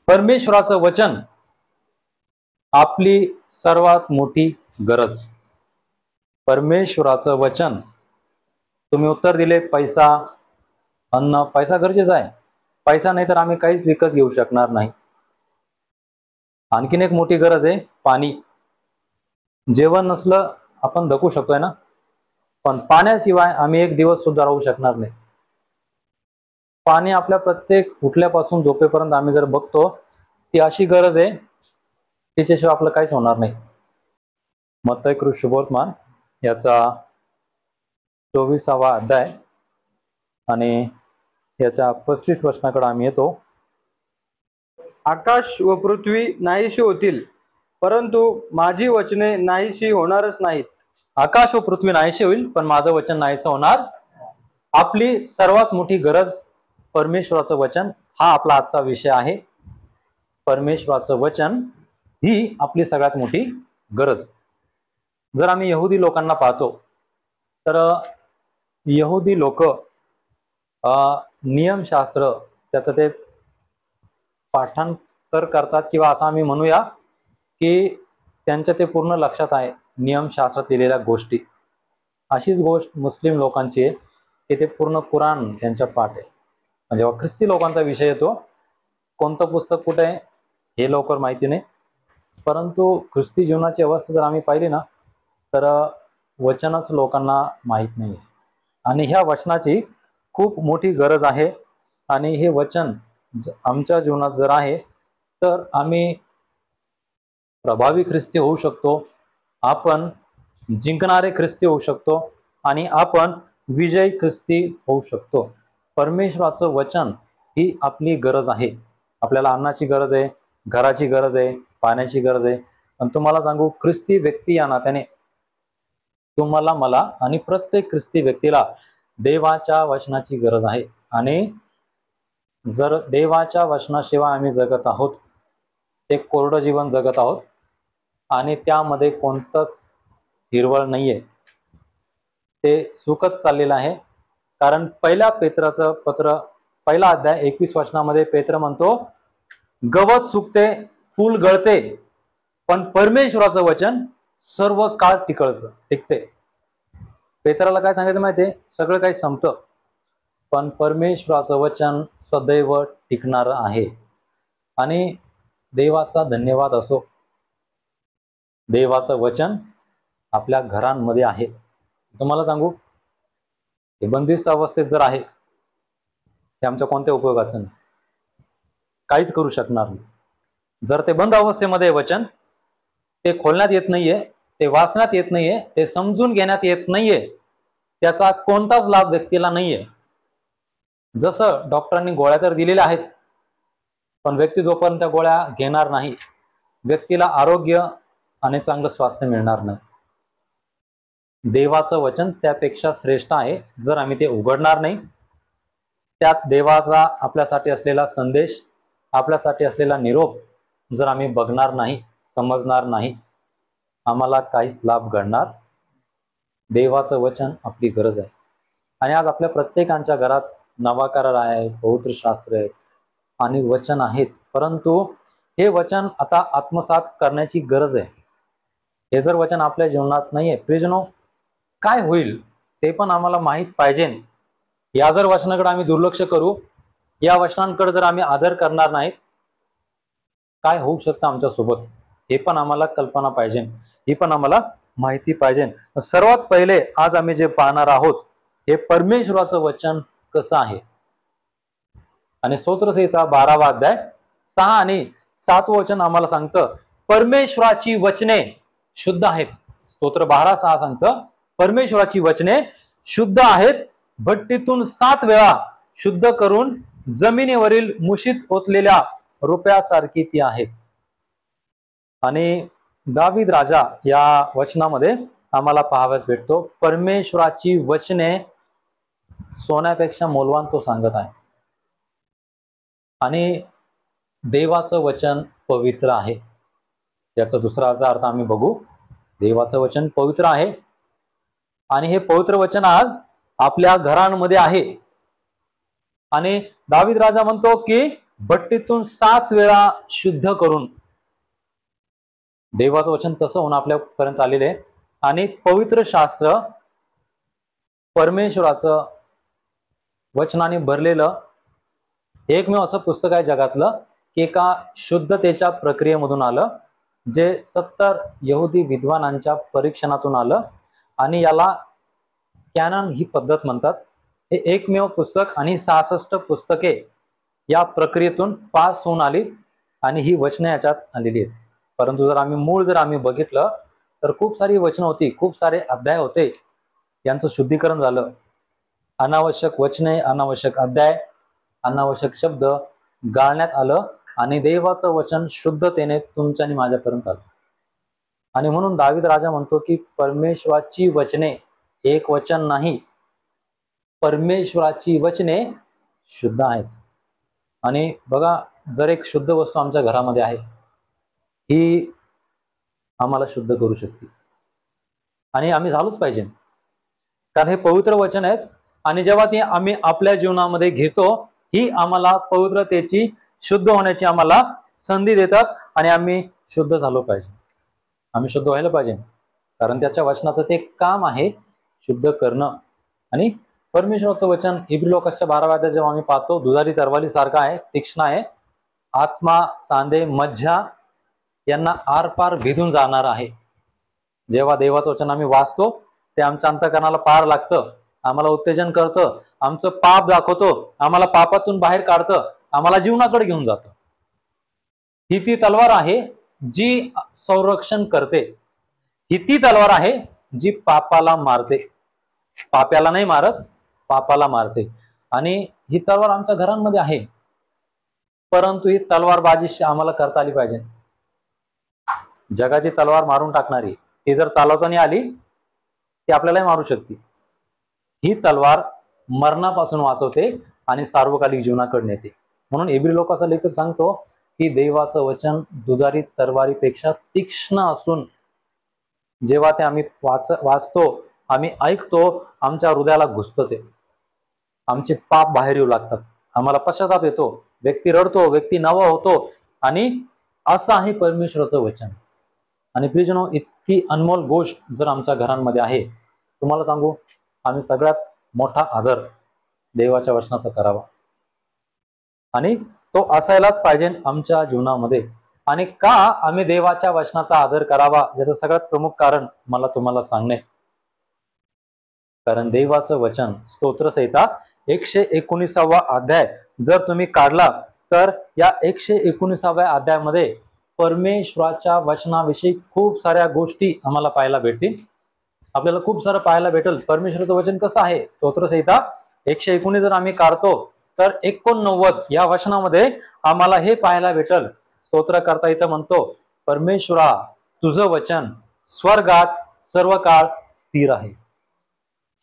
परमेश्वराचं वचन आपली सर्वात मोठी गरज. परमेश्वराचं वचन. तुम्ही उत्तर दिले पैसा, अन्न. पैसा गरजेचा आहे. पैसा नाही तर आम्ही काहीच विकत घेऊ शकणार नाही. आणखीन एक मोठी गरज आहे पाणी. जेवण नसलं आपण धकू शकतोय ना, पण पाण्याशिवाय आम्ही एक दिवस सुद्धा राहू शकणार नाही. पाणी आपल्या प्रत्येक उठल्यापासून झोपेपर्यंत आम्ही जर बघतो, ती अशी गरज आहे तिच्याशिवाय आपलं काहीच होणार नाही. मत्तई कृत शुभवर्तमान याचा 24वा अध्याय आणि याच्या 35 वचनाकडे आम्ही येतो. आकाश व पृथ्वी नाहीशी होतील, परंतु माझी वचने नाहीशी होणारच नाहीत. आकाश व पृथ्वी नाहीशी होईल, पण माझं वचन नाहीसं होणार. आपली सर्वात मोठी गरज परमेश्वराचं वचन, हा आपला आजचा विषय आहे. परमेश्वराचं वचन ही आपली सगळ्यात मोठी गरज. जर आम्ही यहुदी लोकांना पाहतो तर यहुदी लोक नियमशास्त्र त्याचं ते पाठांतर करतात, किंवा असं आम्ही म्हणूया की त्यांच्या ते पूर्ण लक्षात आहे नियमशास्त्रात लिहिलेल्या गोष्टी. अशीच गोष्ट मुस्लिम लोकांची आहे की ते पूर्ण कुराण त्यांच्या पाठ आहे. जेव्हा ख्रिस्ती लोकांचा विषय येतो, कोणतं पुस्तक कुठे आहे हे लवकर माहिती नाही, परंतु ख्रिस्ती जीवनाची अवस्था जर आम्ही पाहिली ना, तर वचनच लोकांना माहीत नाही. आणि ह्या वचनाची खूप मोठी गरज आहे. आणि हे वचन आमच्या जीवनात जर आहे तर आम्ही प्रभावी ख्रिस्ती होऊ शकतो, आपण जिंकणारे ख्रिस्ती होऊ शकतो आणि आपण विजयी ख्रिस्ती होऊ शकतो. परमेश्वराचं वचन ही आपली गरज आहे. आपल्याला अन्नाची गरज आहे, घराची गरज आहे, पाण्याची गरज आहे. पण तुम्हाला सांगू, ख्रिस्ती व्यक्ती या नात्याने तुम्हाला, मला आणि प्रत्येक ख्रिस्ती व्यक्तीला देवाच्या वचनाची गरज आहे. आणि जर देवाच्या वचनाशिवाय आम्ही जगत आहोत, ते कोरडं जीवन जगत आहोत आणि त्यामध्ये कोणतंच हिरवळ नाहीये, ते सुकत चाललेलं आहे. कारण पहिल्या पेत्राचं पत्र, पहिला अध्याय 21 वचनामध्ये पेत्र म्हणतो, गवत सुकते, फूल गळते, पण परमेश्वराचं वचन सर्व काळ टिकते. पेत्राला काय सांगायचं माहितीये, सगळं काही संपतं, पण परमेश्वराचं वचन सदैव टिकणार आहे. आणि देवाचा धन्यवाद असो, देवाचं वचन आपल्या घरांमध्ये आहे. तुम्हाला सांगू, हे बंदिस्त अवस्थेत जर आहे, ते आमच्या कोणत्या उपयोगाचं नाही, काहीच करू शकणार नाही. जर ते बंद अवस्थेमध्ये वचन, ते खोलण्यात येत नाहीये, ते वाचण्यात येत नाहीये, ते समजून घेण्यात येत नाहीये, त्याचा कोणताच लाभ व्यक्तीला नाहीये. जसं डॉक्टरांनी गोळ्या तर दिलेल्या आहेत, पण व्यक्ती जोपर्यंत त्या गोळ्या घेणार नाही, व्यक्तीला आरोग्य आणि चांगलं स्वास्थ्य मिळणार नाही. देवाचं वचन त्यापेक्षा श्रेष्ठ आहे. जर आम्ही ते उघडणार नाही, त्यात देवाचा आपल्यासाठी असलेला संदेश, आपल्यासाठी असलेला निरोप जर आम्ही बघणार नाही, समजणार नाही, आम्हाला काहीच लाभ घडणार. देवाचं वचन आपली गरज आहे. आणि आज आपल्या प्रत्येकांच्या घरात नवा करार आहे, पवित्र शास्त्र आहे आणि वचन आहेत, परंतु हे वचन आता आत्मसात करण्याची गरज आहे. हे जर वचन आपल्या जीवनात नाहीये, प्रियजनो, काय होईल ते पण आम्हाला माहीत पाहिजे. या जर वचनाकडे आम्ही दुर्लक्ष करू, या वचनांकडे जर आम्ही आदर करणार नाहीत, काय होऊ शकतं आमच्या सोबत, हे पण आम्हाला कल्पना पाहिजे, ही पण आम्हाला माहिती पाहिजे. सर्वात पहिले आज आम्ही जे पाहणार आहोत, हे परमेश्वराचं वचन कसं आहे. आणि स्तोत्रसंहिता 12वा अध्याय 6 आणि 7 वचन आम्हाला सांगतं, परमेश्वराची वचने शुद्ध आहेत. स्तोत्र 12:6 सांगतं, परमेश्वराची वचने शुद्ध आहेत, भट्टीतून 7 वेळा शुद्ध करून जमिनीवरील मुशीत ओतलेल्या रुपयासारखी ती आहेत. आणि दावीद राजा या वचनामध्ये आम्हाला पाहावयास भेटतो, परमेश्वराची वचने सोन्यापेक्षा मौल्यवान तो सांगत आहे. आणि देवाचं वचन पवित्र आहे. याचा दुसरा अर्थ आम्ही बघू. देवाचं वचन पवित्र आहे आणि हे पवित्र वचन आज आपल्या घरांमध्ये आहे. आणि दावीद राजा म्हणतो की भट्टीतून 7 वेळा शुद्ध करून देवाचं वचन तसं होऊन आपल्यापर्यंत आलेले आहे. आणि पवित्र शास्त्र परमेश्वराचं वचनाने भरलेलं एकमेव असं पुस्तक आहे जगातलं की एका शुद्धतेच्या प्रक्रियेमधून आलं, जे 70 यहुदी विद्वानांच्या परीक्षणातून आलं. आणि याला कॅनन ही पद्धत म्हणतात. हे एकमेव पुस्तक आणि 66 पुस्तके या प्रक्रियेतून पास होऊन आली आणि ही वचने याच्यात आलेली आहेत. परंतु जर आम्ही बघितलं तर खूप सारी वचनं होती, खूप सारे अध्याय होते, यांचं शुद्धीकरण झालं. अनावश्यक वचने, अनावश्यक अध्याय, अनावश्यक शब्द गाळण्यात आलं आणि देवाचं वचन शुद्धतेने तुमच्या आणि माझ्यापर्यंत आलं. आणि म्हणून दावीद राजा म्हणतो की परमेश्वराची वचने, एक वचन नाही, परमेश्वराची वचने शुद्ध आहेत. आणि बघा, जर एक शुद्ध वस्तू आमच्या घरामध्ये आहे, ही आम्हाला शुद्ध करू शकते आणि आम्ही झालोच पाहिजे, कारण हे पवित्र वचन आहेत. आणि जेव्हा ती आम्ही आपल्या जीवनामध्ये घेतो, ही आम्हाला पवित्रतेची, शुद्ध होण्याची आम्हाला संधी देतात आणि आम्ही शुद्ध झालो पाहिजे, आम्ही शुद्ध व्हायला पाहिजे, कारण त्याच्या वचनाचं ते काम आहे शुद्ध करणं. आणि परमेश्वराचं वचन इब्री लोकांच्या 12व्या अध्यायात जेव्हा आम्ही पाहतो, दुधारी तरवाली सारखं आहे, तीक्ष्ण आहे, आत्मा, सांधे, मज्जा यांना आरपार भेदून जाणार आहे. जेव्हा देवाचं वचन आम्ही वाचतो, ते आमच्या अंतःकरणाला पार लागतं, आम्हाला उत्तेजन करतं, आमचं पाप दाखवतो, आम्हाला पापातून बाहेर काढतं, आम्हाला जीवनाकडे घेऊन जातं. ही ती तलवार आहे जी संरक्षण करते, ही ती तलवार आहे जी पापाला मारते. पाप्याला नाही मारत, पापाला मारते. आणि ही तलवार आमच्या घरांमध्ये आहे, परंतु ही तलवारबाजी आम्हाला करता आली पाहिजे. जगाची तलवार मारून टाकणारी, ती जर चालवताना आली, ती आपल्यालाही मारू शकते. ही तलवार मरणापासून वाचवते आणि सार्वकालिक जीवनाकडे नेते. म्हणून इब्री लोकांचा लेखक सांगतो की देवाचं वचन दुधारी तलवारीपेक्षा तीक्ष्ण असून जेव्हा ते आम्ही वाचतो, आम्ही ऐकतो, आमच्या हृदयाला घुसतं, ते आमचे पाप बाहेर येऊ लागतात, आम्हाला पश्चाताप येतो, व्यक्ती रडतो, व्यक्ती नवा होतो. आणि असं आहे परमेश्वराचं वचन. आणि प्रियजनो, इतकी अनमोल गोष्ट जर आमच्या घरांमध्ये आहे, तुम्हाला सांगू, आम्ही सगळ्यात मोठा आदर देवाच्या वचनाचा करावा आणि तो असायलाच पाहिजे आमच्या जीवनामध्ये. आणि का आम्ही देवाच्या वचनाचा आदर करावा, याचं सगळ्यात प्रमुख कारण मला तुम्हाला सांगणे. कारण देवाचं वचन, स्तोत्रसंहिता 119वा अध्याय जर तुम्ही काढला, तर या 119व्या अध्यायामध्ये परमेश्वराच्या वचनाविषयी खूप साऱ्या गोष्टी आम्हाला पाहायला भेटतील. आपल्याला खूप सारं पाहायला भेटेल परमेश्वराचं वचन कसं आहे. स्तोत्रसंहिता 119 जर आम्ही काढतो, तर 89 या वचनामध्ये आम्हाला हे पाहायला भेटल. स्तोत्रकर्ता इथं म्हणतो, परमेश्वरा, तुझं वचन स्वर्गात सर्व काळ स्थिर आहे.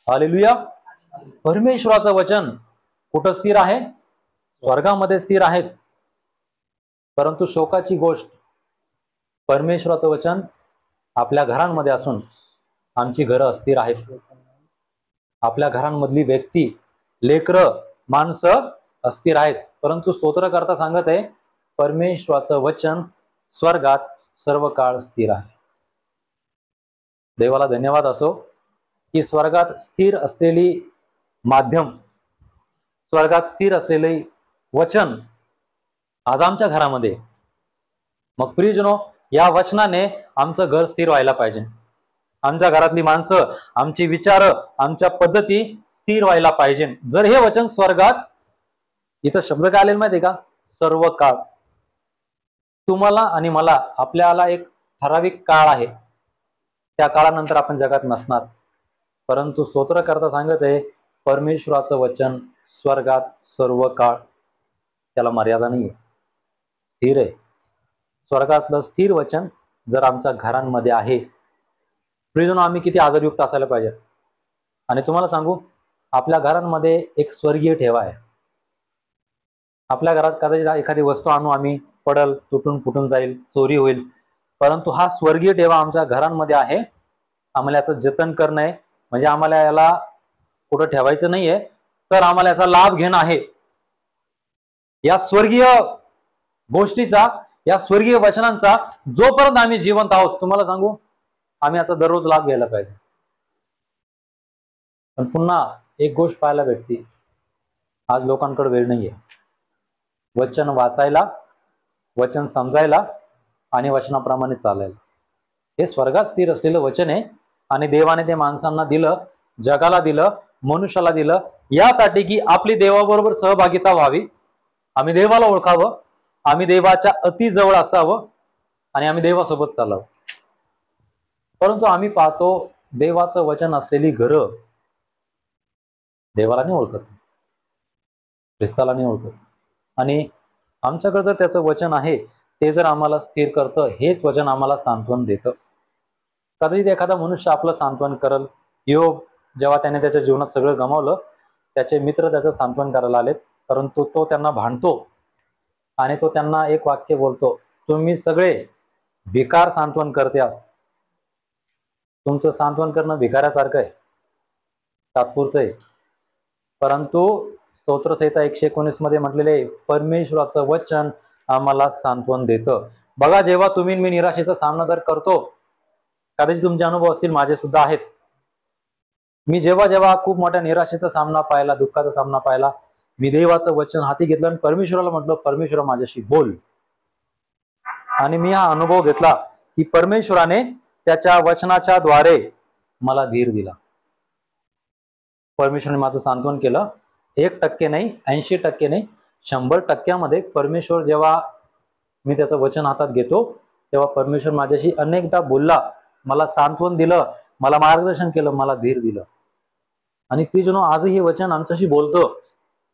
हालेलुया. परमेश्वराचं वचन कुठं स्थिर आहे? स्वर्गामध्ये स्थिर आहेत. परंतु शोकाची गोष्ट, परमेश्वराचं वचन आपल्या घरांमध्ये असून आमची घरं अस्थिर आहेत. आपल्या घरांमधली व्यक्ती, लेकरं, माणसं अस्थिर आहेत. परंतु स्तोत्रकर्ता सांगत आहे, परमेश्वराचं वचन स्वर्गात सर्व काळ स्थिर आहे. देवाला धन्यवाद असो की स्वर्गात स्थिर असलेली माध्यम, स्वर्गात स्थिर असलेले वचन आज आमच्या घरामध्ये. मग प्रियजनो, या वचनाने आमचं घर स्थिर व्हायला पाहिजे. आमच्या घरातली माणसं, आमची विचार, आमच्या पद्धती स्थिर व्हायला पाहिजे. जर हे वचन स्वर्गात, इथं शब्द काय आलेला माहिती का? सर्व काळ. तुम्हाला आणि मला, आपल्याला एक ठराविक काळ आहे, त्या काळानंतर आपण जगात नसणार. परंतु स्तोत्रकर्ता सांगत आहे, परमेश्वराचं वचन स्वर्गात सर्व काळ, त्याला मर्यादा नाही आहे, स्थिर आहे. स्वर्गातलं स्थिर वचन जर आमच्या घरांमध्ये आहे, प्रियजनो, आम्ही किती आदरयुक्त असायला पाहिजे. आणि तुम्हाला सांगू, आपल्या घरांमध्ये एक स्वर्गीय ठेवा आहे. आपल्या घरात कदाचित एखादी वस्तू आणू आम्ही, पडल, तुटून फुटून जाईल, चोरी होईल, परंतु हा स्वर्गीय ठेवा आमच्या घरांमध्ये आहे. आम्हाला याचं जतन करणं आहे, म्हणजे आम्हाला याला कुठं ठेवायचं नाहीये, तर आम्हाला याचा लाभ घेणं आहे. या स्वर्गीय गोष्टीचा, या स्वर्गीय वचनांचा जोपर्यंत आम्ही जिवंत आहोत, तुम्हाला सांगू, आम्ही याचा दररोज लाभ घ्यायला पाहिजे. पण पुन्हा एक गोष्ट पाहायला भेटते, आज लोकांकडे वेळ नाहीये वचन वाचायला, वचन समजायला आणि वचनाप्रमाणे चालायला. हे स्वर्गात स्थिर असलेलं वचन आहे आणि देवाने ते माणसांना दिलं, जगाला दिलं, मनुष्याला दिलं, यासाठी की आपली देवाबरोबर सहभागिता व्हावी, आम्ही देवाला ओळखावं, आम्ही देवाच्या अति जवळ असावं आणि आम्ही देवासोबत चालावं. परंतु आम्ही पाहतो देवाचं वचन असलेली घरं देवाला नाही ओळखत, ख्रिस्ताला नाही ओळखत. आणि आमच्याकडे जर त्याचं वचन आहे, ते जर आम्हाला स्थिर करतं, हेच वचन आम्हाला सांत्वन देतं. कदाचित एखादा मनुष्य आपलं सांत्वन करल. योग जेव्हा त्याने त्याच्या जीवनात सगळं गमावलं, त्याचे मित्र त्याचं सांत्वन करायला आलेत, परंतु तो त्यांना भांडतो आणि तो त्यांना एक वाक्य बोलतो, तुम्ही सगळे भिकार सांत्वन करते आहात. तुमचं सांत्वन करणं भिकाऱ्यासारखं आहे, तात्पुरतं आहे. परंतु स्तोत्रसंहिता 119 मध्ये म्हटलेले परमेश्वराचं वचन आम्हाला सांत्वन देतं. बघा, जेव्हा तुम्ही मी निराशेचा सामना जर करतो, कदाचित तुमचे अनुभव असतील, माझे सुद्धा आहेत. मी जेव्हा जेव्हा खूप मोठ्या निराशेचा सामना पाहिला, दुःखाचा सामना पाहिला, मी देवाचं वचन हाती घेतलं आणि परमेश्वराला म्हटलं, परमेश्वरा माझ्याशी बोल. आणि मी हा अनुभव घेतला की परमेश्वराने त्याच्या वचनाच्या द्वारे मला धीर दिला. परमेश्वराने माझं सांत्वन केलं. 1% नाही, 80% नाही, 100% परमेश्वर, जेव्हा मी त्याचं वचन हातात घेतो, तेव्हा परमेश्वर माझ्याशी अनेकदा बोलला, मला सांत्वन दिलं, मला मार्गदर्शन केलं, मला धीर दिलं. आणि प्रियजनो, आजही हे वचन आमच्याशी बोलतं,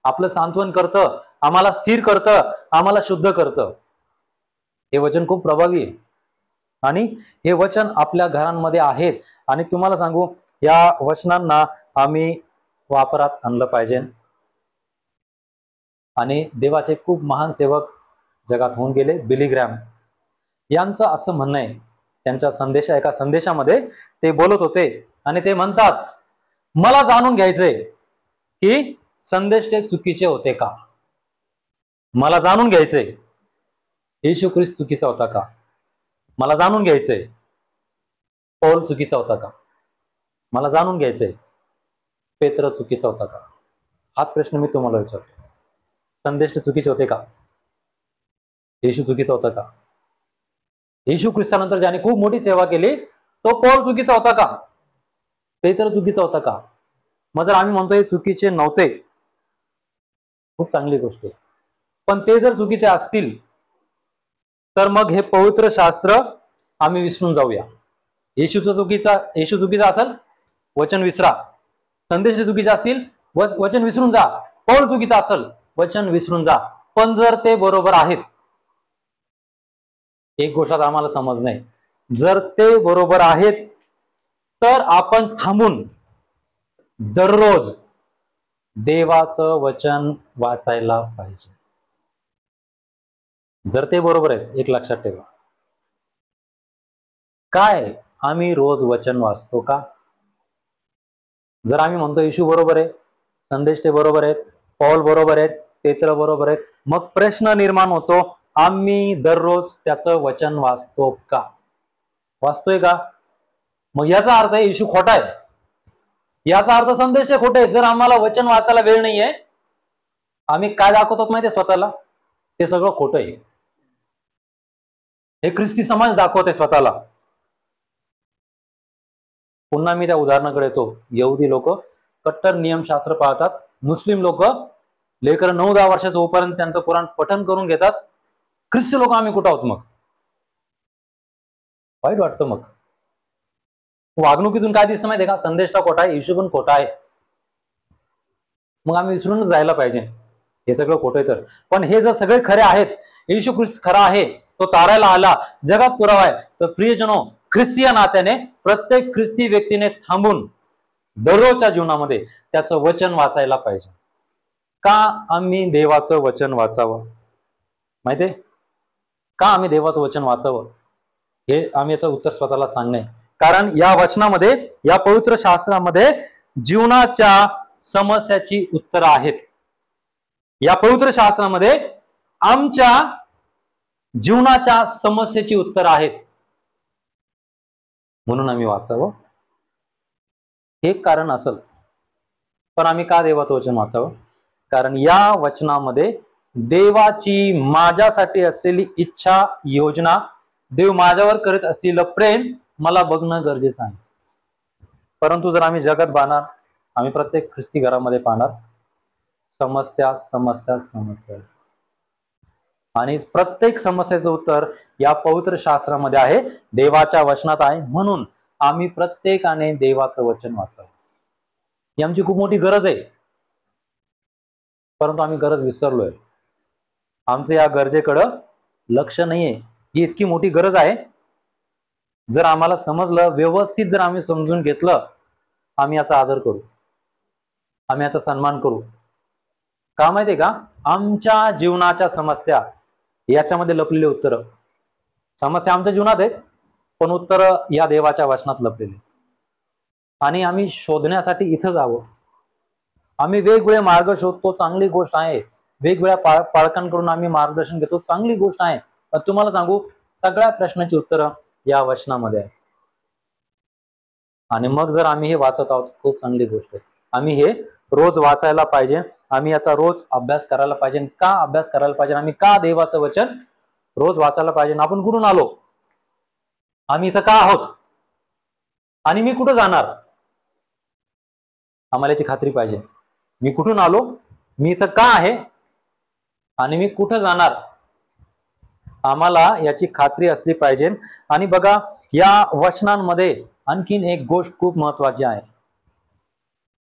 आपलं सांत्वन करतं, आम्हाला स्थिर करतं, आम्हाला शुद्ध करतं. हे वचन खूप प्रभावी आहे आणि हे वचन आपल्या घरांमध्ये आहेत. आणि तुम्हाला सांगू, या वचनांना आम्ही वापरात आणलं पाहिजे. आणि देवाचे खूप महान सेवक जगात होऊन गेले. बिली ग्रॅम यांचं असं म्हणणं आहे, त्यांच्या एका संदेशामध्ये ते बोलत होते आणि ते म्हणतात, मला जाणून घ्यायचंय की संदेश ते चुकीचे होते का. मला जाणून घ्यायचंय येशू ख्रिस्त चुकीचा होता का. मला जाणून घ्यायचंय पौल चुकीचा होता का. मला जाणून घ्यायचंय पेत्र चुकीचा होता का. हाच प्रश्न मी तुम्हाला विचारतो. संदेश ते चुकीचे होते का. येशू चुकीचा होता का. येशू ख्रिस्तानंतर ज्याने खूप मोठी सेवा केली, तो पौल चुकीचा होता का. पेत्र चुकीचा होता का. मग जर आम्ही म्हणतोय चुकीचे नव्हते, खूप चांगली गोष्ट आहे. पण ते जर चुकीचे असतील तर मग हे पवित्र शास्त्र आम्ही विसरून जाऊया. येशू चुकीचा असेल, वचन विसरा. संदेश चुकीचे असतील, वचन विसरून जा. पौल चुकीचा असेल, वचन विसरून जा. पण जर ते बरोबर आहेत, एक गोष्ट आम्हाला समज नाही, जर ते बरोबर आहेत तर आपण थांबून दररोज देवाचं वचन वाचायला पाहिजे. जर ते बरोबर आहेत, एक लक्षात ठेवा, काय आम्ही रोज वचन वाचतो का. जर आम्ही म्हणतो येशू बरोबर आहे, संदेश ते बरोबर आहेत, पौल बरोबर आहेत, पेत्र बरोबर आहेत, मग प्रश्न निर्माण होतो, आम्ही दररोज त्याचं वचन वाचतो का. वाचतोय का. मग याचा अर्थ आहे येशू खोटा आहे, याचा अर्थ संदेश खोटे आहे. जर आम्हाला वचन वाचायला वेळ नाहीये, आम्ही काय दाखवतो माहितीये स्वतःला, ते सगळं खोटं आहे. हे ख्रिस्ती समाज दाखवते स्वतःला. पुन्हा मी त्या उदाहरणाकडे येतो. यहुदी लोक कट्टर नियमशास्त्र पाळतात. मुस्लिम लोक लेकर 9-10 वर्षाचं होईपर्यंत त्यांचं कुराण पठण करून घेतात. ख्रिस्ती लोक आम्ही कुठं आहोत. मग वाईट वाटतं. मग वागणुकीतून काय दिसतं माहितीये का, संदेशला खोटा आहे, येशू पण खोटा आहे. मग आम्ही विसरूनच जायला पाहिजे हे सगळं खोटं आहे तर. पण हे जर सगळे खरे आहेत, येशू ख्रिस्त खरा आहे, तो तारायला आला, जगात पुरावा आहे, तर प्रियजनो, ख्रिस्ती नात्याने प्रत्येक ख्रिस्ती व्यक्तीने थांबून दररोजच्या जीवनामध्ये त्याचं वचन वाचायला पाहिजे. का आम्ही देवाचं वचन वाचावं माहितीये का. आम्ही देवाचं वचन वाचावं हे आम्ही याचं उत्तर स्वतःला सांगणे. कारण या वचनामध्ये, या पवित्र शास्त्रामध्ये जीवनाच्या समस्याची उत्तरं आहेत. या पवित्र शास्त्रामध्ये आमच्या जीवनाच्या समस्येची उत्तर आहेत, म्हणून आम्ही वाचावं हे कारण असेल. पण आम्ही का देवाचं वचन वाचावं? कारण या वचनामध्ये देवाची माझ्यासाठी असलेली इच्छा, योजना, देव माझ्यावर करत असलेलं प्रेम मला बघणं गरजेचं आहे. परंतु जर आम्ही जगत पाहणार, आम्ही प्रत्येक ख्रिस्ती घरामध्ये पाहणार समस्या समस्या समस्या, आणि प्रत्येक समस्येचं उत्तर या पवित्र शास्त्रामध्ये आहे, देवाच्या वचनात आहे. म्हणून आम्ही प्रत्येकाने देवाचं वचन वाचावं ही आमची खूप मोठी गरज आहे. परंतु आम्ही गरज विसरलोय. आमचं या गरजेकडं लक्ष नाहीये. ही इतकी मोठी गरज आहे. जर आम्हाला समजलं, व्यवस्थित जर आम्ही समजून घेतलं, आम्ही याचा आदर करू, आम्ही याचा सन्मान करू. का माहितीये का? आमच्या जीवनाच्या समस्या याच्यामध्ये लपलेले उत्तर. समस्या आमच्या जीवनात आहेत, पण उत्तर या देवाच्या वचनात लपलेले. आणि आम्ही शोधण्यासाठी इथं जावं. आम्ही वेगवेगळे मार्ग शोधतो, चांगली गोष्ट आहे. वेगवेगळ्या पालकांकडून आम्ही मार्गदर्शन घेतो, चांगली गोष्ट आहे. पण तुम्हाला सांगू, सगळ्या प्रश्नाची उत्तरं या वचनामध्ये आहे. आणि मग जर आम्ही हे वाचत आहोत, खूप चांगली गोष्ट आहे. आम्ही हे रोज वाचायला पाहिजे. आम्ही याचा रोज अभ्यास करायला पाहिजे. का अभ्यास करायला पाहिजे? आम्ही का देवाचं वचन रोज वाचायला पाहिजे? आपण कुठून आलो? आम्ही इथं का आहोत? आणि मी कुठं जाणार? आम्हाला याची खात्री पाहिजे. मी कुठून आलो, मी इथं का आहे, आणि मी कुठं जाणार, आम्हाला याची खात्री असली पाहिजे. आणि बघा, या वचनांमध्ये आणखीन एक गोष्ट खूप महत्वाची आहे.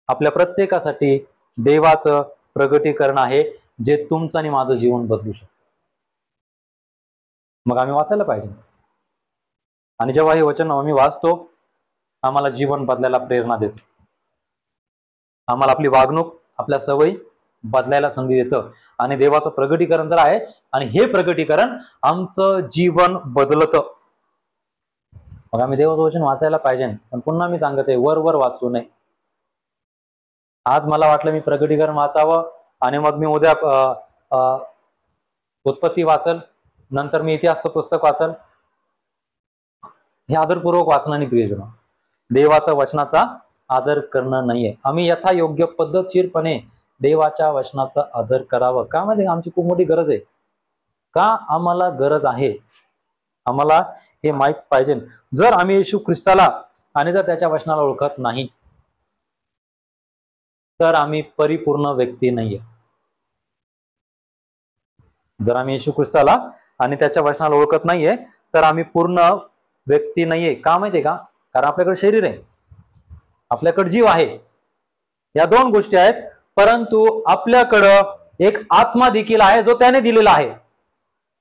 आपल्या प्रत्येकासाठी देवाचं प्रगटीकरण आहे, जे तुमचं आणि माझं जीवन बदलू शकतं. मग आम्ही वाचायला पाहिजे. आणि जेव्हा हे वचन आम्ही वाचतो, आम्हाला जीवन बदलायला प्रेरणा देतं. आम्हाला आपली वागणूक, आपल्या सवयी बदलायला संधी देतं. आणि देवाचं प्रगटीकरण तर आहे, आणि हे प्रगटीकरण आमचं जीवन बदलतं. मग आम्ही देवाचं वचन वाचायला पाहिजे. पण पुन्हा मी सांगत आहे, वर वर वाचू नये. आज मला वाटलं मी प्रगटीकरण वाचावं, आणि मग मी उद्या उत्पत्ती वाचल, नंतर मी इतिहासचं पुस्तक वाचल. हे आदरपूर्वक वाचनाने प्रयोजन. देवाच्या वचनाचा आदर करणं नाहीये. आम्ही यथायोग्य पद्धतशीरपणे देवाच्या वचनाचा आदर करावं. का? मध्ये आमची खूप मोठी गरज आहे. का आम्हाला गरज आहे? आम्हाला हे माहित पाहिजे. जर आम्ही येशू ख्रिस्ताला आणि जर त्याच्या वचनाला ओळखत नाही, तर आम्ही परिपूर्ण व्यक्ती नाहीये. जर आम्ही येशू ख्रिस्ताला आणि त्याच्या वचनाला ओळखत नाहीये, तर आम्ही पूर्ण व्यक्ती नाहीये. का माहितीये का? कारण आपल्याकडे शरीर आहे, आपल्याकडे जीव आहे, या दोन गोष्टी आहेत. परंतु आपल्याकडं एक आत्मा देखील आहे, जो त्याने दिलेला आहे.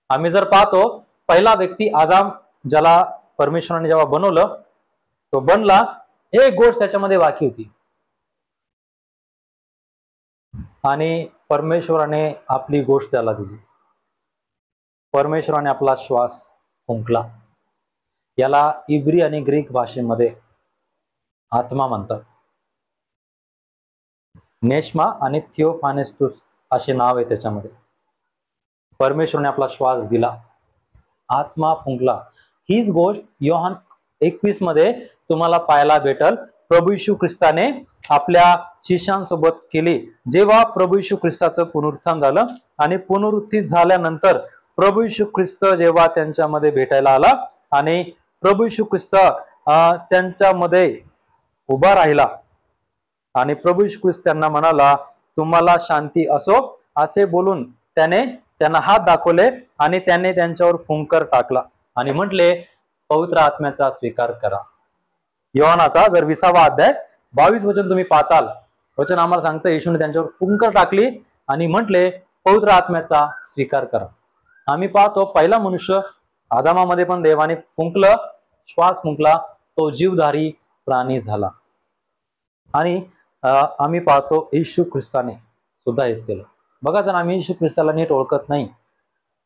आम्ही जर पाहतो, पहिला व्यक्ती आदाम, ज्याला परमेश्वराने जेव्हा बनवलं, तो बनला, एक गोष्ट त्याच्यामध्ये बाकी होती. आणि परमेश्वराने आपली गोष्ट त्याला दिली. परमेश्वराने आपला श्वास फुंकला. याला इब्री आणि ग्रीक भाषेमध्ये आत्मा म्हणतात. नेश्मा आणि थिओफानेस्टुस असे नाव आहे त्याच्यामध्ये. परमेश्वराने आपला श्वास दिला, आत्मा फुंकला. हीच गोष्ट योहान 21 मध्ये तुम्हाला पाहायला भेटल. प्रभू येशू ख्रिस्ताने आपल्या शिष्यांसोबत केली. जेव्हा प्रभू येशू ख्रिस्ताचं पुनरुत्थान झालं, आणि पुनरुत्थित झाल्यानंतर प्रभू येशू ख्रिस्त जेव्हा त्यांच्यामध्ये भेटायला आला, आणि प्रभू येशू ख्रिस्त त्यांच्यामध्ये उभा राहिला, आणि प्रभू येशू ख्रिस्त त्यांना म्हणाला, तुम्हाला शांती असो, असे बोलून त्यांना हात दाखवले, आणि त्याने त्यांच्यावर फुंकर टाकला, आणि म्हटले, पवित्र आत्म्याचा स्वीकार करा. योहानाचा जर 20वा अध्याय 22 वचन तुम्ही पाहताल, वचन आम्हाला सांगतं, येशूने त्यांच्यावर फुंकर टाकली आणि म्हटले, पवित्र आत्म्याचा स्वीकार करा. आम्ही पाहतो, पहिला मनुष्य आदामामध्ये पण देवाने फुंकलं, श्वास फुंकला, तो जीवधारी प्राणी झाला. आणि आम्ही पाहतो येशू ख्रिस्ताने सुद्धा हेच केलं. बघा, जर आम्ही येशू ख्रिस्ताला नीट ओळखत नाही,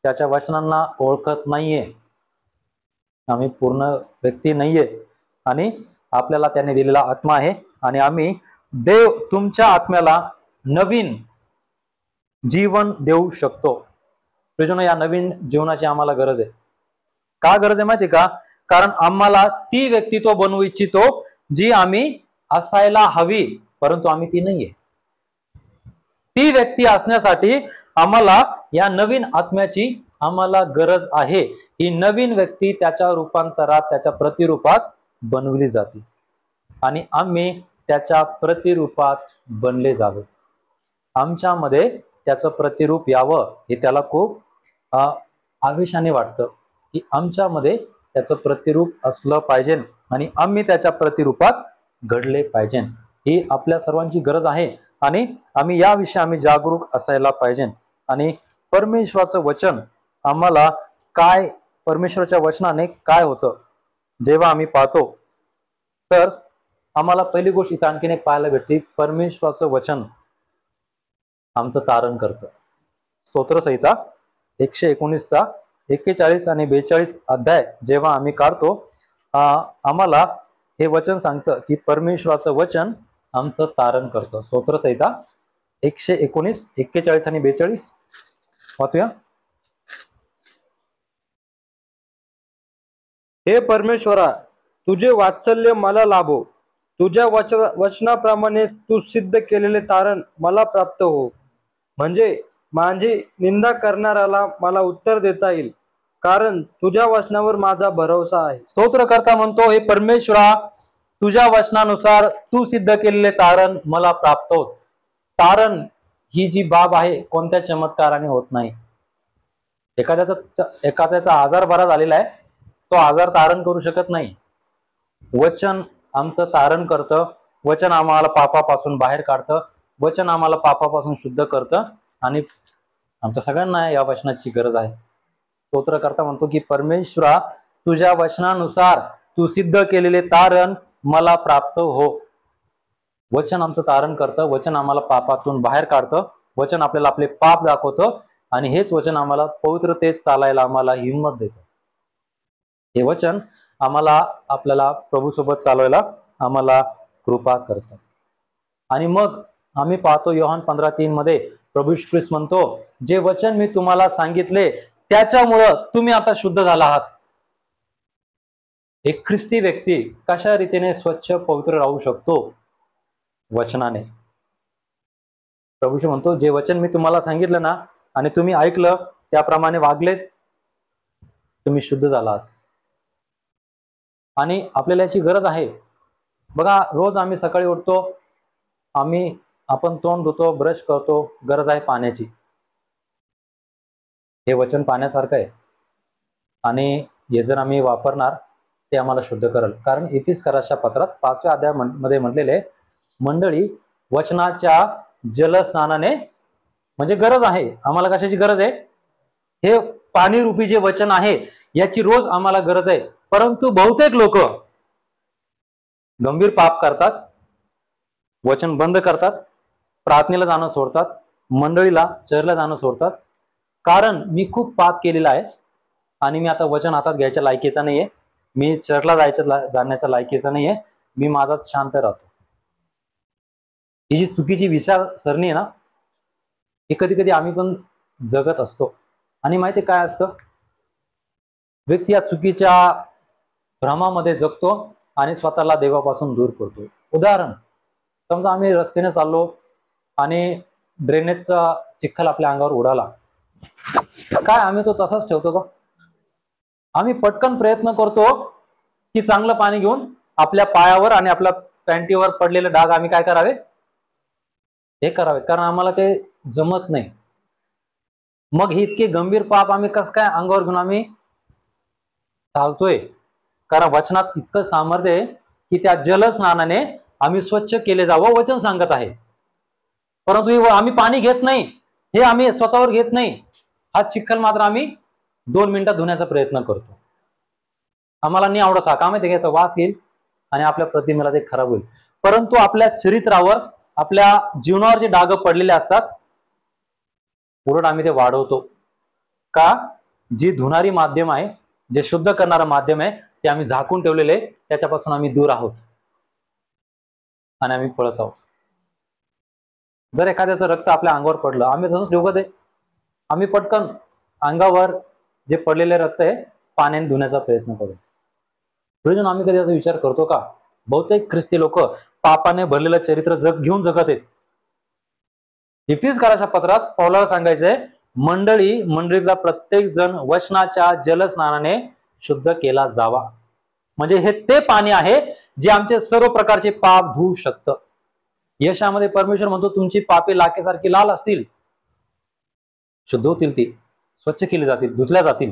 त्याच्या वचनांना ओळखत नाहीये, आम्ही पूर्ण व्यक्ती नाहीये. आणि आपल्याला त्याने दिलेला आत्मा आहे, आणि आम्ही देव तुमच्या आत्म्याला नवीन जीवन देऊ शकतो. प्रियजनो, या नवीन जीवनाची आम्हाला गरज आहे. का गरज आहे माहिती का? कारण आम्हाला ती व्यक्तित्व बनवू इच्छितो जी आम्ही असायला हवी, परंतु आम्ही ती नाहीये. ती व्यक्ती असण्यासाठी आम्हाला या नवीन आत्म्याची आम्हाला गरज आहे. ही नवीन व्यक्ती त्याच्या रूपांतरात, त्याच्या प्रतिरूपात बनवली जाते आणि आम्ही त्याच्या प्रतिरूपात बनले जावे. आमच्यामध्ये त्याचं प्रतिरूप यावं हे त्याला खूप आवेशाने वाटतं की आमच्यामध्ये त्याचं प्रतिरूप असलं पाहिजे आणि आम्ही त्याच्या प्रतिरूपात घडले पाहिजे. ही आपल्या सर्वांची गरज आहे आणि आम्ही याविषयी आम्ही जागरूक असायला पाहिजे. आणि परमेश्वराचं वचन आम्हाला काय, परमेश्वराच्या वचनाने काय होतं जेव्हा आम्ही पाहतो, तर आम्हाला पहिली गोष्ट इथं आणखीन एक पाहायला भेटते. परमेश्वराचं वचन आमचं तारण करतं. स्तोत्रसंहिता 119चा 41 आणि 42 अध्याय जेव्हा आम्ही काढतो, आम्हाला हे वचन सांगतं की परमेश्वराचं वचन आमचं तारण करतं. स्तोत्रसंहिता 119, 41 आणि 42 वाचूया. हे परमेश्वरा, तुझे वात्सल्य मला लाभो. तुझ्या वचनाप्रमाणे तू सिद्ध केलेले तारण मला प्राप्त हो, म्हणजे माझी निंदा करणाऱ्याला मला उत्तर देता येईल, कारण तुझ्या वचनावर माझा भरोसा आहे. स्तोत्रकर्ता म्हणतो, हे परमेश्वरा, तुझ्या वचनानुसार तू सिद्ध केलेले तारण मला प्राप्त होत. तारण ही जी बाब आहे कोणत्या चमत्काराने होत नाही. एखाद्याचा आजार बरा झालेला आहे, तो आजार तारण करू शकत नाही. वचन आमचं तारण करतं. वचन आम्हाला पापापासून बाहेर काढतं. वचन आम्हाला पापापासून शुद्ध करतं आणि आमच्या सगळ्यांना या वचनाची गरज आहे. स्तोत्रकर्ता म्हणतो की परमेश्वरा, तुझ्या वचनानुसार तू सिद्ध केलेले तारण मला प्राप्त हो. वचन आमचं तारण करतं. वचन आम्हाला पापातून बाहेर काढतं. वचन आपल्याला आपले पाप दाखवतं आणि हेच वचन आम्हाला पवित्रतेत चालायला आम्हाला हिंमत देतं. हे वचन आम्हाला आपल्याला प्रभूसोबत चालवायला आम्हाला कृपा करतं. आणि मग आम्ही पाहतो योहान 15:3 मध्ये प्रभू येशू ख्रिस्त म्हणतो, जे वचन मी तुम्हाला सांगितले त्याच्यामुळं तुम्ही आता शुद्ध झाला आहात. एक ख्रिस्ती व्यक्ती कशा रीतीने स्वच्छ पवित्र राहू शकतो? वचनाने. प्रभू येशू म्हणतो, जे वचन मी तुम्हाला सांगितलं ना आणि तुम्ही ऐकलं, त्याप्रमाणे वागलेत, तुम्ही शुद्ध झाला आहात. आणि आपल्याला याची गरज आहे. बघा, रोज आम्ही सकाळी उठतो, आपण तोंड धुतो, ब्रश करतो, गरज आहे पाण्याची. हे वचन पाण्यासारखं आहे आणि हे जर आम्ही वापरणार ते आम्हाला शुद्ध करेल. कारण इफिसकराच्या पत्रात 5व्या अध्यायामध्ये म्हटलेले, मंडळी, वचनाच्या जलस्नानाने, म्हणजे गरज आहे आम्हाला. कशाची गरज आहे? हे पाणी रूपी जे वचन आहे याची रोज आम्हाला गरज आहे. परंतु बहुतेक लोक गंभीर पाप करतात, वचन बंद करतात, प्रार्थनेला जाणं सोडतात, मंडळीला चर्चला जाणं सोडतात. कारण मी खूप पाप केलेला आहे आणि मी आता वचन हातात घ्यायच्या लायकीचा नाहीये, मी चर्चला जाण्याच्या लायकीचा नाहीये, मी माझाच शांत राहतो. ही जी चुकीची विचारसरणी आहे ना, ही कधी कधी आम्ही पण जगत असतो. आणि माहिती काय असतं, व्यक्ती या चुकीच्या भ्रमामध्ये जगतो आणि स्वतःला देवापासून दूर करतो. उदाहरण, समजा आम्ही रस्त्याने चाललो आणि ड्रेनेजचा चिखल आपल्या अंगावर उडाला, काय आम्ही तो तसाच ठेवतो का? आम्ही पटकन प्रयत्न करतो की चांगलं पाणी घेऊन आपल्या पायावर आणि आपल्या पॅन्टीवर पडलेले डाग आम्ही काय करावे, हे करावे, कारण आम्हाला ते जमत नाही. मग ही इतके गंभीर पाप आम्ही कसं काय अंगावर घेऊन आम्ही चालतोय? कारण वचनात इतकं सामर्थ्य आहे की त्या जलस्नानाने आम्ही स्वच्छ केले जावं, वचन सांगत आहे. परंतु आम्ही पाणी घेत नाही, हे आम्ही स्वतःवर घेत नाही. हा चिखल मात्र आम्ही 2 मिनिटात धुण्याचा प्रयत्न करतो. आम्हाला नाही आवडत हा, का माहिती घ्यायचा वास येईल आणि आपल्या प्रतिमेला ते खराब होईल. परंतु आपल्या चरित्रावर, आपल्या जीवनावर जे डाग पडलेले असतात, उलट आम्ही ते वाढवतो. का? जी धुणारी माध्यम आहे, जे शुद्ध करणारं माध्यम आहे, ते आम्ही झाकून ठेवलेले, त्याच्यापासून आम्ही दूर आहोत आणि आम्ही पळत आहोत. जर एखाद्याचं रक्त आपल्या अंगावर पडलं, आम्ही तसंच ठेवू का ते? आम्ही पटकन अंगावर जे पडलेले रक्त आहे पाण्याने धुण्याचा प्रयत्न करू. प्रियजन, आम्ही कधी याचा विचार करतो का? बहुतेक ख्रिस्ती लोक पापाने भरलेलं चरित्र घेऊन जगत आहेत. इफिसकाराच्या पत्रात पौलाला सांगायचंय, मंडळीतला प्रत्येक जण वचनाच्या जलस्नानाने शुद्ध केला जावा. म्हणजे हे ते पाणी आहे जे आमचे सर्व प्रकारचे पाप धुवू शकतं. यशामध्ये परमेश्वर म्हणतो, तुमची पापे लाखेसारखी लाल असतील, शुद्ध होतील, ती स्वच्छ केली जातील, धुतल्या जातील.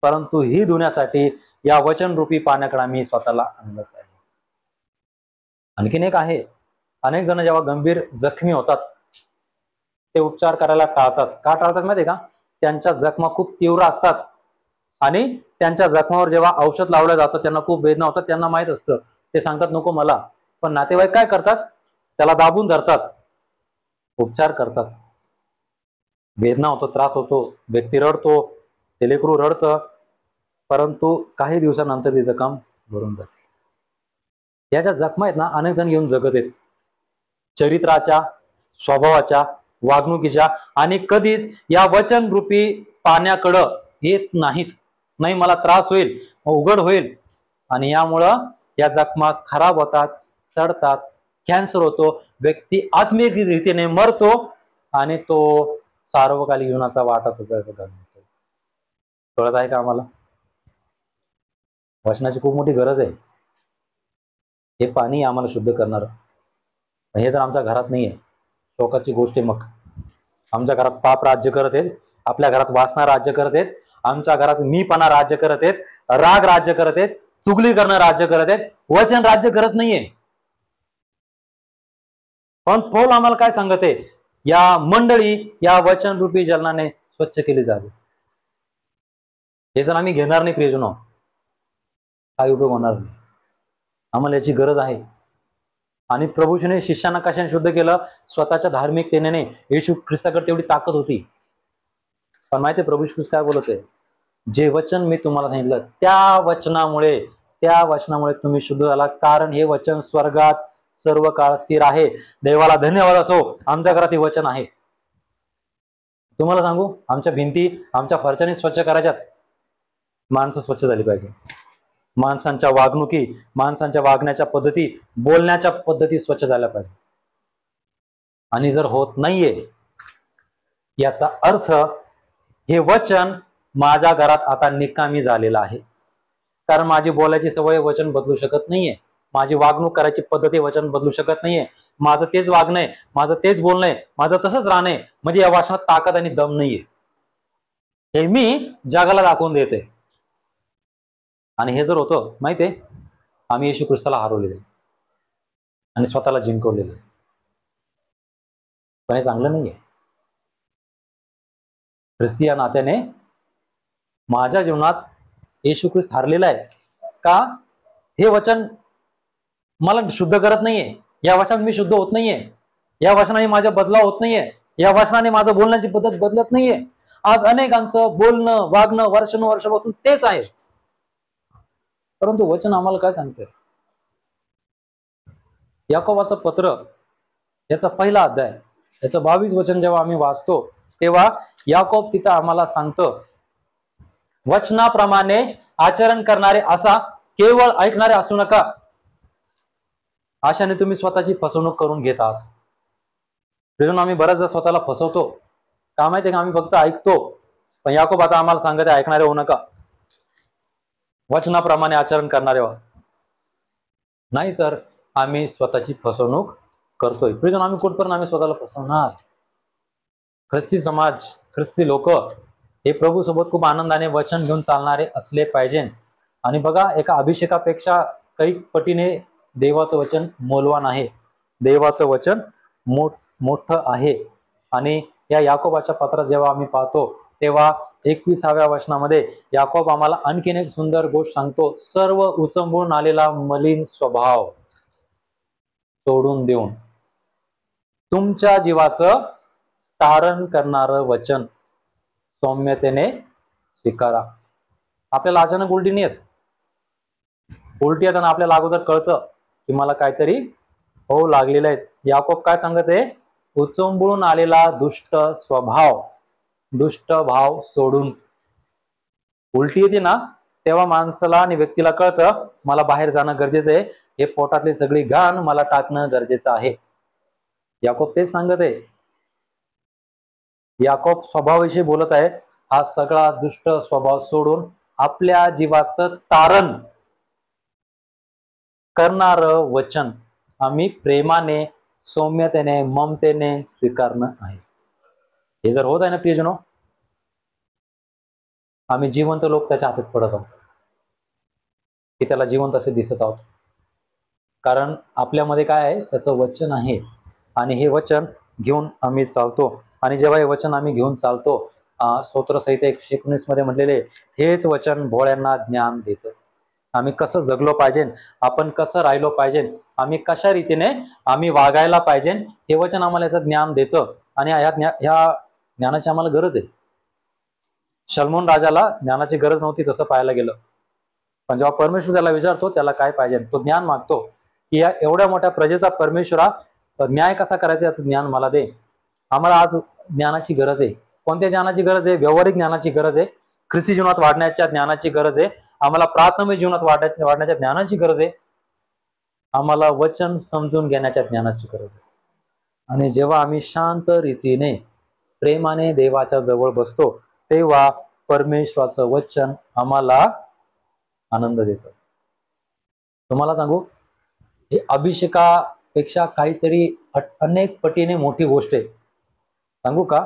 परंतु ही धुण्यासाठी या वचनरूपी पाण्याकडे आम्ही स्वतःला आणलं पाहिजे. आणखीन एक आहे, अनेक जण जेव्हा गंभीर जखमी होतात ते उपचार करायला टाळतात. का टाळतात माहितीये का? त्यांच्या जखमा खूप तीव्र असतात आणि त्यांच्या जखमावर जेव्हा औषध लावलं जातं त्यांना खूप वेदना होतात. त्यांना माहित असतं, ते सांगतात नको मला. पण नातेवाईक काय करतात? त्याला दाबून धरतात, उपचार करतात. वेदना होतो, त्रास होतो, व्यक्ती रडतो, ते लेकरू रडतं, परंतु काही दिवसानंतर ती जखम भरून जाते. या ज्या जखमा आहेत ना, अनेक जण घेऊन जगत आहेत, चरित्राच्या, स्वभावाच्या, वागणुकीच्या, आणि कधीच या वचनरूपी पाण्याकडं येत नाहीत. नाही, मला त्रास होईल, उघड होईल, आणि यामुळं या जखमा खराब होतात, सडतात, कॅन्सर होतो, व्यक्ती आत्मिक रीतीने मरतो आणि तो सार्वकालिक जीवनाचा वाटा सुद्धा घालतो. कळत आहे का आम्हाला? वचनाची खूप मोठी गरज आहे. हे पाणी आम्हाला शुद्ध करणार. हे तर आमच्या घरात नाहीये, शोकाची गोष्ट आहे. मग आमच्या घरात पाप राज्य करत आहेत, आपल्या घरात वासना राज्य करत आहेत, आमच्या घरात मीपणा राज्य करत आहेत, राग राज्य करत आहेत, चुगली करणं राज्य करत आहेत, वचन राज्य करत नाहीये. पण पौल आम्हाला काय सांगत आहे? या मंडळी या वचनरूपी जलनाने स्वच्छ केली जावी. हे जर आम्ही घेणार नाही प्रियजनो, काय उपयोग होणार नाही. आम्हाला याची गरज आहे. आणि प्रभूने शिष्यांना कशाने शुद्ध केलं? स्वतःच्या धार्मिकतेने नाही. येशू ख्रिस्ताकडे तेवढी ताकद होती. पण माहिती प्रभू ख्रिस्त काय बोलत आहे? जे वचन मी तुम्हाला सांगितलं त्या वचनामुळे तुम्ही शुद्ध झाला, कारण हे वचन स्वर्गात सर्व काळ स्थिर आहे. देवाला धन्यवाद असो, आमच्या घरात हे वचन आहे. तुम्हाला सांगू, आमच्या भिंती आमच्या फरच्याने स्वच्छ करायच्यात. माणसं स्वच्छ झाली पाहिजे. माणसांच्या वागणुकी, माणसांच्या वागण्याच्या पद्धती, बोलण्याच्या पद्धती स्वच्छ झाल्या पाहिजे. आणि जर होत नाहीये, याचा अर्थ हे वचन माझ्या घरात आता निकामी झालेलं आहे. कारण माझी बोलायची सवय वचन बदलू शकत नाहीये, माझी वागणूक करायची पद्धती वचन बदलू शकत नाहीये. माझं तेच वागणं आहे, माझं तेच बोलणं आहे, माझं तसंच राहणं आहे. म्हणजे या वचनात ताकद आणि दम नाहीये, हे मी जगाला दाखवून देते. आणि हे जर होतं माहितीये, आम्ही येशू ख्रिस्ताला हरवलेले आणि स्वतःला जिंकवलेले. पण हे चांगलं नाहीये. ख्रिस्ती या नात्याने माझ्या जीवनात येशू ख्रिस्त हरलेला आहे का? हे वचन मला शुद्ध करत नाहीये, या वचनात मी शुद्ध होत नाहीये, या वचनाने माझा बदलाव होत नाहीये, या वचनाने माझं बोलण्याची पद्धत बदलत नाहीये. आज अनेकांचं बोलणं, वागणं वर्षानुवर्षापासून तेच आहे. परंतु वचन आम्हाला काय सांगतंय? याकोबाचं पत्र, याचा पहिला अध्याय, याचं 22 वचन जेव्हा आम्ही वाचतो तेव्हा याकोब तिथं आम्हाला सांगतं, वचनाप्रमाणे आचरण करणारे असा केवळ ऐकणारे असू नका, अशाने तुम्ही स्वतःची फसवणूक करून घेतात. म्हणून आम्ही बऱ्याचदा स्वतःला फसवतो. का माहितीये का? आम्ही फक्त ऐकतो. पण याकोब आता आम्हाला सांगत आहे, ऐकणारे होऊ नका, वचनाप्रमाणे आचरण करणारे व्हा, नाहीतर आम्ही स्वतःची फसवणूक करतोय. प्रियजन, आम्ही कुठपर्यंत आम्ही स्वतःला फसवणार? ख्रिस्ती समाज, ख्रिस्ती लोक हे प्रभू सोबत खूप आनंदाने वचन घेऊन चालणारे असले पाहिजे. आणि बघा, एका अभिषेकापेक्षा काही पटीने देवाचं वचन मौल्यवान आहे. देवाचं वचन मोठं आहे. आणि या याकोबाच्या पत्रात जेव्हा आम्ही पाहतो तेव्हा 21व्या वचनामध्ये याकोब आम्हाला आणखीन एक सुंदर गोष्ट सांगतो. सर्व उचंबळून आलेला मलिन स्वभाव सोडून देऊन तुमच्या जीवाचं तारण करणारं वचन सौम्यतेने स्वीकारा. आपल्याला अचानक उलटी नाही येत. उलटी येताना आपल्याला अगोदर कळतं की मला काहीतरी होऊ लागलेलं आहे. याकोब काय सांगत आहे? उचंबळून आलेला दुष्ट स्वभाव दुष्ट भाव सोडून उलटी येते ना, तेव्हा माणसाला आणि व्यक्तीला कळतं मला बाहेर जाणं गरजेचं आहे, हे पोटातली सगळी घाण मला टाकणं गरजेचं आहे. याकोब तेच सांगत आहे. याकोब स्वभावाविषयी बोलत आहे. हा सगळा दुष्ट स्वभाव सोडून आपल्या जीवाचं तारण करणार वचन आम्ही प्रेमाने, सौम्यतेने, ममतेने स्वीकारणं आहे. हे जर होत आहे ना प्रियजनो, आम्ही जिवंत लोक त्याच्या हातात पडत आहोत, की त्याला जिवंत असे दिसत आहोत. कारण आपल्यामध्ये काय आहे, त्याचं वचन आहे आणि हे वचन घेऊन आम्ही चालतो. आणि जेव्हा हे वचन आम्ही घेऊन चालतो, स्तोत्रसंहिता 119 मध्ये म्हटलेले हेच वचन भोळ्यांना ज्ञान देतं. आम्ही कसं जगलो पाहिजे, आपण कसं राहिलो पाहिजे, आम्ही कशा रीतीने आम्ही वागायला पाहिजे, हे वचन आम्हाला याचं ज्ञान देतं. आणि ह्या ज्ञानाची आम्हाला गरज आहे. शलमोन राजाला ज्ञानाची गरज नव्हती तसं पाहायला गेलं, पण जेव्हा परमेश्वर त्याला विचारतो त्याला काय पाहिजे, तो ज्ञान मागतो की या एवढ्या मोठ्या प्रजेचा परमेश्वरा न्याय कसा करायचा याचं ज्ञान मला दे. आम्हाला आज ज्ञानाची गरज आहे. कोणत्या ज्ञानाची गरज आहे? व्यावहारिक ज्ञानाची गरज आहे, ख्रिस्ती जीवनात वाढण्याच्या ज्ञानाची गरज आहे, आम्हाला प्राथमिक जीवनात वाढण्याच्या ज्ञानाची गरज आहे, आम्हाला वचन समजून घेण्याच्या ज्ञानाची गरज आहे. आणि जेव्हा आम्ही शांत रीतीने प्रेमाने देवाच्या जवळ बसतो, तेव्हा परमेश्वराचं वचन आम्हाला आनंद देतं. तुम्हाला सांगू, हे अभिषेकापेक्षा काहीतरी अनेक पटीने मोठी गोष्ट आहे. सांगू का?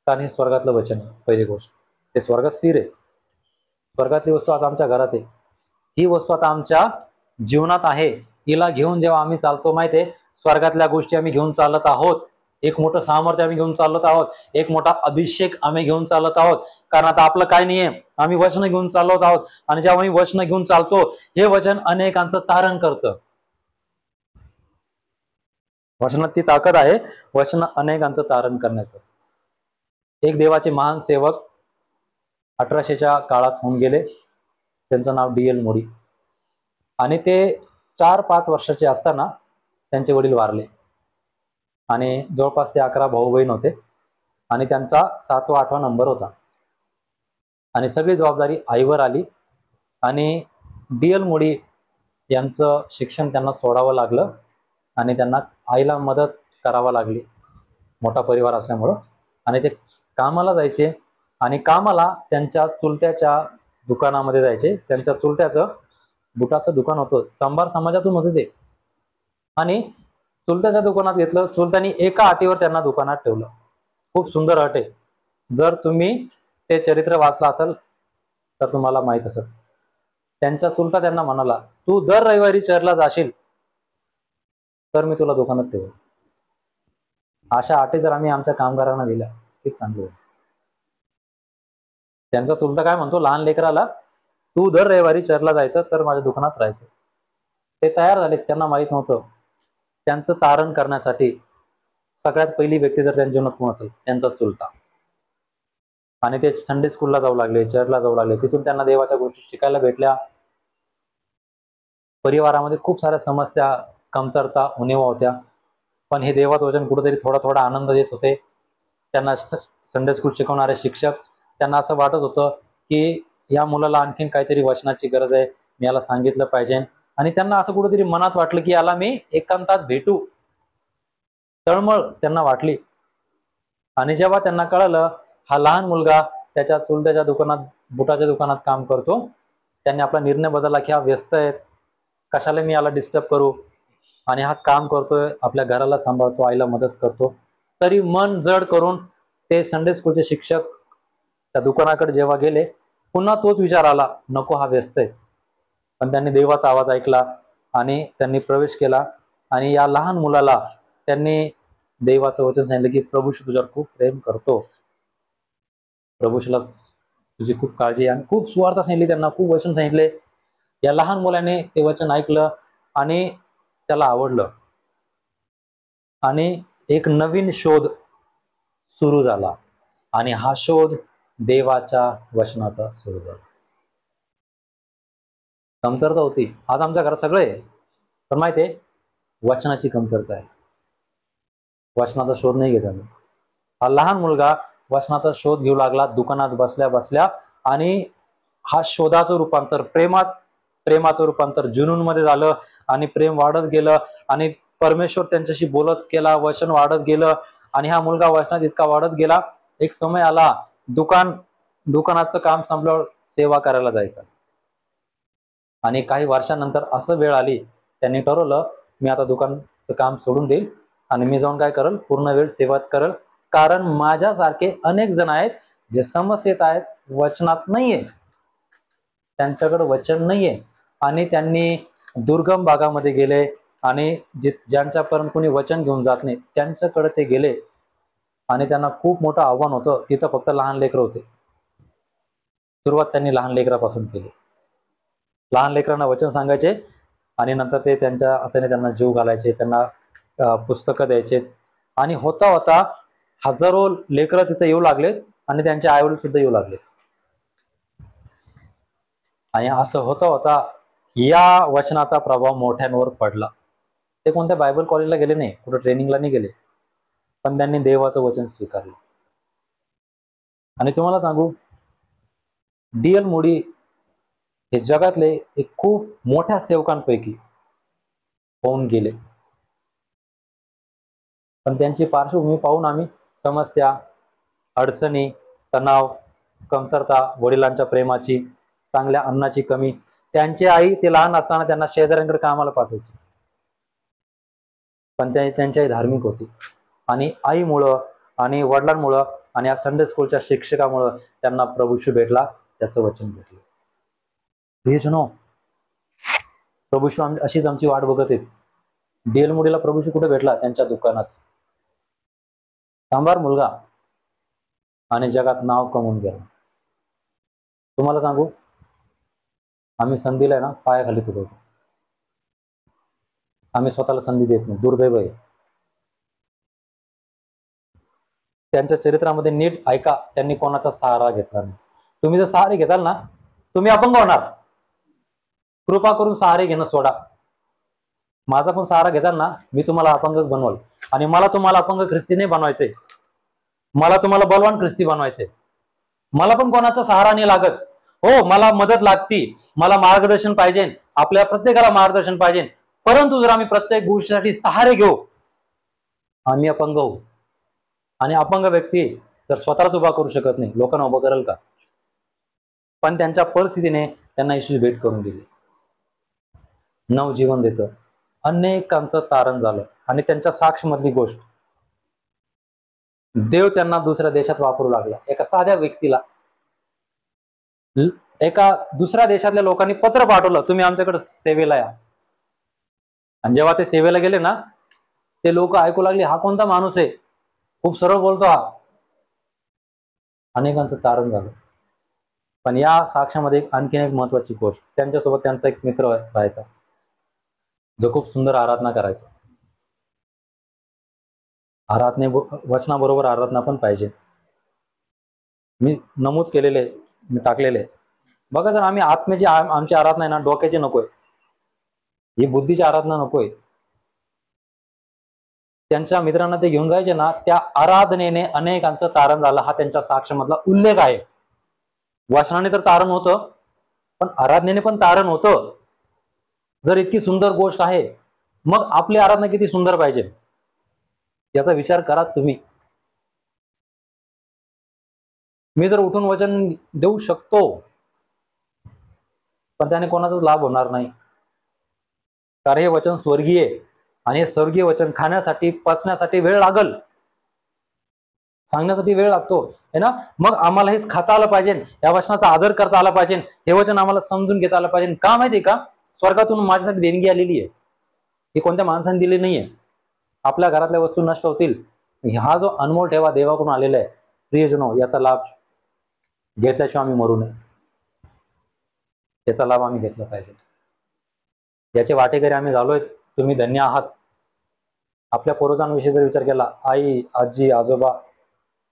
कारण हे स्वर्गातलं वचन आहे. पहिली गोष्ट, ते स्वर्गात स्थिर आहे. स्वर्गातली वस्तू आता आमच्या घरात आहे, ही वस्तू आता आमच्या जीवनात आहे. हिला घेऊन जेव्हा आम्ही चालतो, माहिती आहे, स्वर्गातल्या गोष्टी आम्ही घेऊन चालत आहोत. एक मोठं सामर्थ्य आम्ही घेऊन चालत आहोत, एक मोठा अभिषेक आम्ही घेऊन चालत आहोत. कारण आता आपलं काय नाहीये, आम्ही वचन घेऊन चालत आहोत. आणि जेव्हा आम्ही वचन घेऊन चालतो, हे वचन अनेकांचं तारण करतं. वचनात ती ताकद आहे, वचन अनेकांचं तारण करण्याचं. एक देवाचे महान सेवक 1800च्या काळात होऊन गेले. त्यांचं नाव D.L. मोडी. आणि ते 4-5 वर्षाचे असताना त्यांचे वडील वारले. आणि जवळपास ते 11 भाऊ बहीण होते आणि त्यांचा 7वा-8वा नंबर होता. आणि सगळी जबाबदारी आईवर आली. आणि D.L. मोडी यांचं शिक्षण त्यांना सोडावं लागलं आणि त्यांना आईला मदत करावं लागली, मोठा परिवार असल्यामुळं. आणि ते कामाला जायचे आणि कामाला त्यांच्या चुलत्याच्या दुकानामध्ये जायचे. त्यांच्या चुलत्याचं बुटाचं दुकान होतं, चांभार समाजातून होते ते. आणि चुलत्याच्या दुकानात घेतलं. चुलत्यानी एका अटीवर त्यांना दुकानात ठेवलं. खूप सुंदर अट आहे. जर तुम्ही ते चरित्र वाचलं असेल तर तुम्हाला माहित असेल. त्यांचा चुलता त्यांना म्हणाला, तू दर रविवारी चर्चला जाशील तर मी तुला दुकानात ठेवेल. अशा अटी जर आम्ही आमच्या कामगारांना दिल्या, किती चांगलं होईल. त्यांचा चुलता काय म्हणतो लहान लेकराला, तू दर रविवारी चर्चला जायचं तर माझ्या दुकानात राहायचं. ते तयार झाले. त्यांना माहित नव्हतं त्यांचं तारण करण्यासाठी सगळ्यात पहिली व्यक्ती जर त्यांच्या जीवनात कोण असेल, त्यांचा चुलता. आणि ते संडे स्कूलला जाऊ लागले, चर्चला जाऊ लागले. तिथून त्यांना देवाच्या गोष्टी शिकायला भेटल्या. परिवारामध्ये खूप साऱ्या समस्या, कमतरता, उणिवा होत्या, पण हे देवाचं वचन कुठेतरी थोडा थोडा आनंद देत होते. त्यांना संडे स्कूल शिकवणारे शिक्षक, त्यांना असं वाटत होतं की या मुलाला आणखीन काहीतरी वचनाची गरज आहे, मी याला सांगितलं पाहिजे. आणि त्यांना असं कुठेतरी मनात वाटलं की याला मी एकांतात भेटू, तळमळ त्यांना वाटली. आणि जेव्हा त्यांना कळलं हा लहान मुलगा त्याच्या चुलत्याच्या दुकानात, बुटाच्या दुकानात काम करतो, त्यांनी आपला निर्णय बदलला की हा व्यस्त आहे, कशाला मी याला डिस्टर्ब करू. आणि हा काम करतोय, आपल्या घराला सांभाळतो, आईला मदत करतो. तरी मन जड करून ते संडे स्कूलचे शिक्षक त्या दुकानाकडे जेव्हा गेले, पुन्हा तोच विचार आला, नको हा व्यस्त आहे. पण त्यांनी देवाचा आवाज ऐकला आणि त्यांनी प्रवेश केला. आणि या लहान मुलाला त्यांनी देवाचं वचन सांगितलं की प्रभूशी तुझ्यावर खूप प्रेम करतो, प्रभूशीला तुझी खूप काळजी आहे. आणि खूप सुवार्ता सांगितली त्यांना, खूप वचन सांगितले. या लहान मुलाने ते वचन ऐकलं आणि त्याला आवडलं. आणि एक नवीन शोध सुरू झाला. आणि हा शोध देवाच्या वचनाचा सुरू झाला. कमतरता होती. आज आमच्या घरात सगळं आहे, पण माहिती आहे वचनाची कमतरता आहे. वचनाचा शोध नाही घेत आम्ही. हा लहान मुलगा वचनाचा शोध घेऊ लागला दुकानात बसल्या बसल्या, आणि हा शोधाचं रूपांतर प्रेमाचं रूपांतर जुनूनमध्ये झालं, आणि प्रेम वाढत गेलं, आणि परमेश्वर त्यांच्याशी बोलत गेला, वचन वाढत गेलं, आणि हा मुलगा वचनात इतका वाढत गेला. एक समय आला दुकानाचं काम संपल्यावर सेवा करायला जायचा. आणि काही वर्षानंतर असं वेळ आली, त्यांनी ठरवलं मी आता दुकानचं काम सोडून देईल आणि मी जाऊन काय करल, पूर्ण वेळ सेवा करल. कारण माझ्यासारखे अनेक जण आहेत जे समस्येत आहेत, वचनात नाहीये, त्यांच्याकडे वचन नाहीये, आणि त्यांनी दुर्गम भागामध्ये गेले, आणि ज्यांच्यापर्यंत कोणी वचन घेऊन जात नाही त्यांच्याकडे ते गेले, आणि त्यांना खूप मोठं आव्हान होतं. तिथं फक्त लहान लेकरं होते. सुरुवात त्यांनी लहान लेकरापासून केली. लहान लेकरांना वचन सांगायचे, आणि नंतर ते त्यांच्या हाताने त्यांना जीव घालायचे, त्यांना पुस्तकं द्यायचे, आणि होता होता हजारो लेकरं तिथे येऊ लागलेत, आणि त्यांचे आईवडील सुद्धा येऊ लागले. आणि असं होता होता या वचनाचा प्रभाव मोठ्यांवर पडला. ते कोणत्या बायबल कॉलेजला गेले नाही, कुठं ट्रेनिंगला नाही गेले, पण त्यांनी देवाचं वचन स्वीकारलं. आणि तुम्हाला सांगू, डी.एल. मोडी हे जगातले एक खूप मोठ्या सेवकांपैकी होऊन गेले. पण त्यांची पार्श्वभूमी पाहून आम्ही समस्या, अडचणी, तणाव, कमतरता, वडिलांच्या प्रेमाची, चांगल्या अन्नाची कमी, त्यांची आई ते लहान असताना त्यांना शेजाऱ्यांकडे कामाला पाठवायची, पण त्यांची आई धार्मिक होती, आणि आईमुळं आणि वडिलांमुळं आणि या संडे स्कूलच्या शिक्षकामुळं त्यांना प्रभूशी भेटला, त्याचं वचन भेटलं. प्रियजनो, प्रभूशी अशीच आमची वाट बघत आहेत. डी.एल. मोडीला प्रभूशी कुठे भेटला? त्यांच्या दुकानात. कामगार मुलगा, आणि जगात नाव कमवून गेला. तुम्हाला सांगू, आम्ही संधीला आहे ना पायाखाली तुटवतो. आम्ही स्वतःला संधी देत नाही, दुर्दैव आहे. त्यांच्या चरित्रामध्ये नीट ऐका, त्यांनी कोणाचा सहारा घेतला नाही. तुम्ही जर सहारे घेताल ना, तुम्ही अपंग होणार. कृपा करून सहारे घेणं सोडा. माझा पण सहारा घेताल ना, मी तुम्हाला अपंगच बनवल, आणि मला तुम्हाला अपंग ख्रिस्ती नाही बनवायचंय, मला तुम्हाला बलवान ख्रिस्ती बनवायचंय. मला पण कोणाचा सहारा नाही लागत. हो, मला मदत लागती, मला मार्गदर्शन पाहिजे, आपल्या प्रत्येकाला मार्गदर्शन पाहिजे, परंतु जर आम्ही प्रत्येक गोष्टीसाठी सहारे घेऊ, आम्ही अपंग होऊ. आणि अपंग व्यक्ती जर स्वतःच उभा करू शकत नाही, लोकांना उभं करेल का? पण त्यांच्या परिस्थितीने त्यांना येशूची भेट करून दिली. नवजीवन देतं, अनेकांचं तारण झालं, आणि त्यांच्या साक्ष मधली गोष्ट, देव त्यांना दुसऱ्या देशात वापरू लागला. एका साध्या व्यक्तीला एका दुसऱ्या देशातल्या लोकांनी पत्र पाठवलं, तुम्ही आमच्याकडे सेवेला या. आणि जेव्हा ते सेवेला गेले ना, ते लोक ऐकू लागले, हा कोणता माणूस आहे, खूप सरळ बोलतो हा. अनेकांचं तारण झालं. पण या साक्ष्यामध्ये आणखीन एक महत्वाची गोष्ट, त्यांच्यासोबत त्यांचा एक मित्र राहायचा, जो खूप सुंदर आराधना करायचा. वचनाबरोबर आराधना पण पाहिजे. मी नमूद केलेले, मी टाकलेले. बघा, जर आम्ही आत्म्याची आमची आराधना आहे ना, डोक्याची नकोय, ही बुद्धीची आराधना नकोय. त्यांच्या मित्रांना ते घेऊन जायचे ना, त्या आराधनेने अनेकांचं तारण झालं, हा त्यांच्या साक्ष्यामधला उल्लेख आहे. वचनाने तर तारण होतं, पण आराधनेने पण तारण होतं. जर इतकी सुंदर गोष्ट आहे, मग आपली आराधना किती सुंदर पाहिजे, याचा विचार करा तुम्ही. मी जर उठून वचन देऊ शकतो, पण त्याने कोणाचाच लाभ होणार नाही, कारण हे वचन स्वर्गीय, आणि हे स्वर्गीय वचन खाण्यासाठी, पचण्यासाठी वेळ लागल, सांगण्यासाठी वेळ लागतो है ना. मग आम्हाला हेच खाता आलं पाहिजे, या वचनाचा आदर करता आला पाहिजे, हे वचन आम्हाला समजून घेता आलं पाहिजे. का माहितीये का? स्वर्गातून माझ्यासाठी देणगी आलेली आहे, ही कोणत्या माणसाने दिली नाहीये. आपल्या घरातल्या वस्तू नष्ट होतील, हा जो अनमोल ठेवा देवाकडून आलेला आहे, प्रियजनो, याचा लाभ घेतल्याशिवाय आम्ही मरू नये. याचा लाभ आम्ही घेतला पाहिजे. याचे वाटेकरी आम्ही झालोय. तुम्ही धन्य आहात. आपल्या पूर्वजांविषयी जर विचार केला, आई, आजी, आजोबा,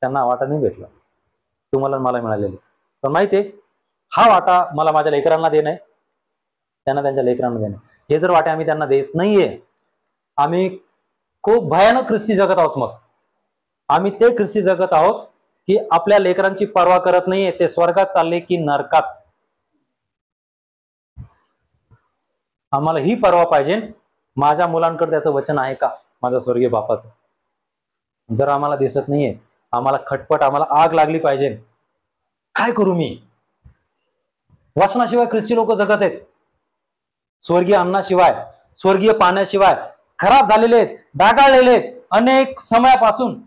त्यांना वाटा नाही भेटला, तुम्हाला मला मिळालेली. पण माहितीये, हा वाटा मला माझ्या लेकरांना देणं आहे, त्यांना त्यांच्या लेकरांना देणं. हे जर वाटे आम्ही त्यांना देत नाहीये, आम्ही खूप भयानक ख्रिस्ती जगत आहोत. मग आम्ही ते ख्रिस्ती जगत आहोत की आपल्या लेकरांची पर्वा करत नाहीये, ते स्वर्गात चालले की नरकात. आम्हाला ही पर्वा पाहिजे, माझ्या मुलांकडे त्याचं वचन आहे का, माझ्या स्वर्गीय बापाचं. जर आम्हाला दिसत नाहीये, आम्हाला खटपट, आम्हाला आग लागली पाहिजे. काय करू मी? वचनाशिवाय ख्रिस्ती लोक जगत आहेत. स्वर्गीय अन्नाशिवाय, स्वर्गीय पाण्याशिवाय खराब झालेले आहेत, डागाळलेले आहेत. अनेक समयापासून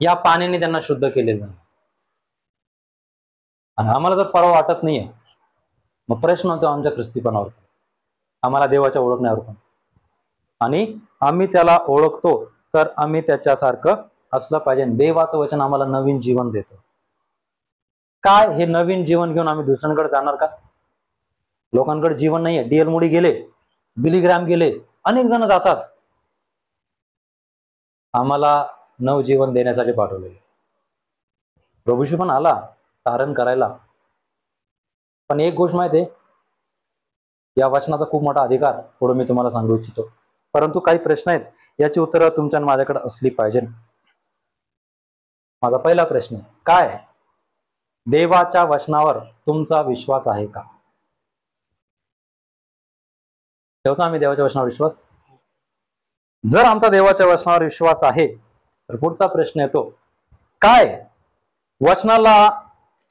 या पाण्याने त्यांना शुद्ध केलेलं नाही. आणि आम्हाला जर परवा वाटत नाहीये, मग प्रश्न होतो आमच्या ख्रिस्तीपणावर, आम्हाला देवाच्या ओळखण्यावर पण. आणि आम्ही त्याला ओळखतो तर आम्ही त्याच्यासारखं असलं पाहिजे. देवाचं वचन आम्हाला नवीन जीवन देतं. काय हे नवीन जीवन घेऊन आम्ही दुसऱ्यांकडे जाणार का? लोकांकडे जीवन नाहीये. डीएल मोडी गेले, बिलीग्राम गेले, अनेक जण जातात. आम्हाला नवजीवन देण्यासाठी पाठवले. प्रभूशी पण आला तारण करायला. पण एक गोष्ट माहिती आहे, या वचनाचा खूप मोठा अधिकार पुढे मी तुम्हाला सांगू इच्छितो. परंतु काही प्रश्न आहेत, याची उत्तरं तुमच्या आणि माझ्याकडे असली पाहिजे. माझा पहिला प्रश्न आहे, काय देवाच्या वचनावर तुमचा विश्वास आहे का? ठेवतो आम्ही देवाच्या वचनावर विश्वास? जर आमचा देवाच्या वचनावर विश्वास आहे, तर पुढचा प्रश्न येतो, काय वचनाला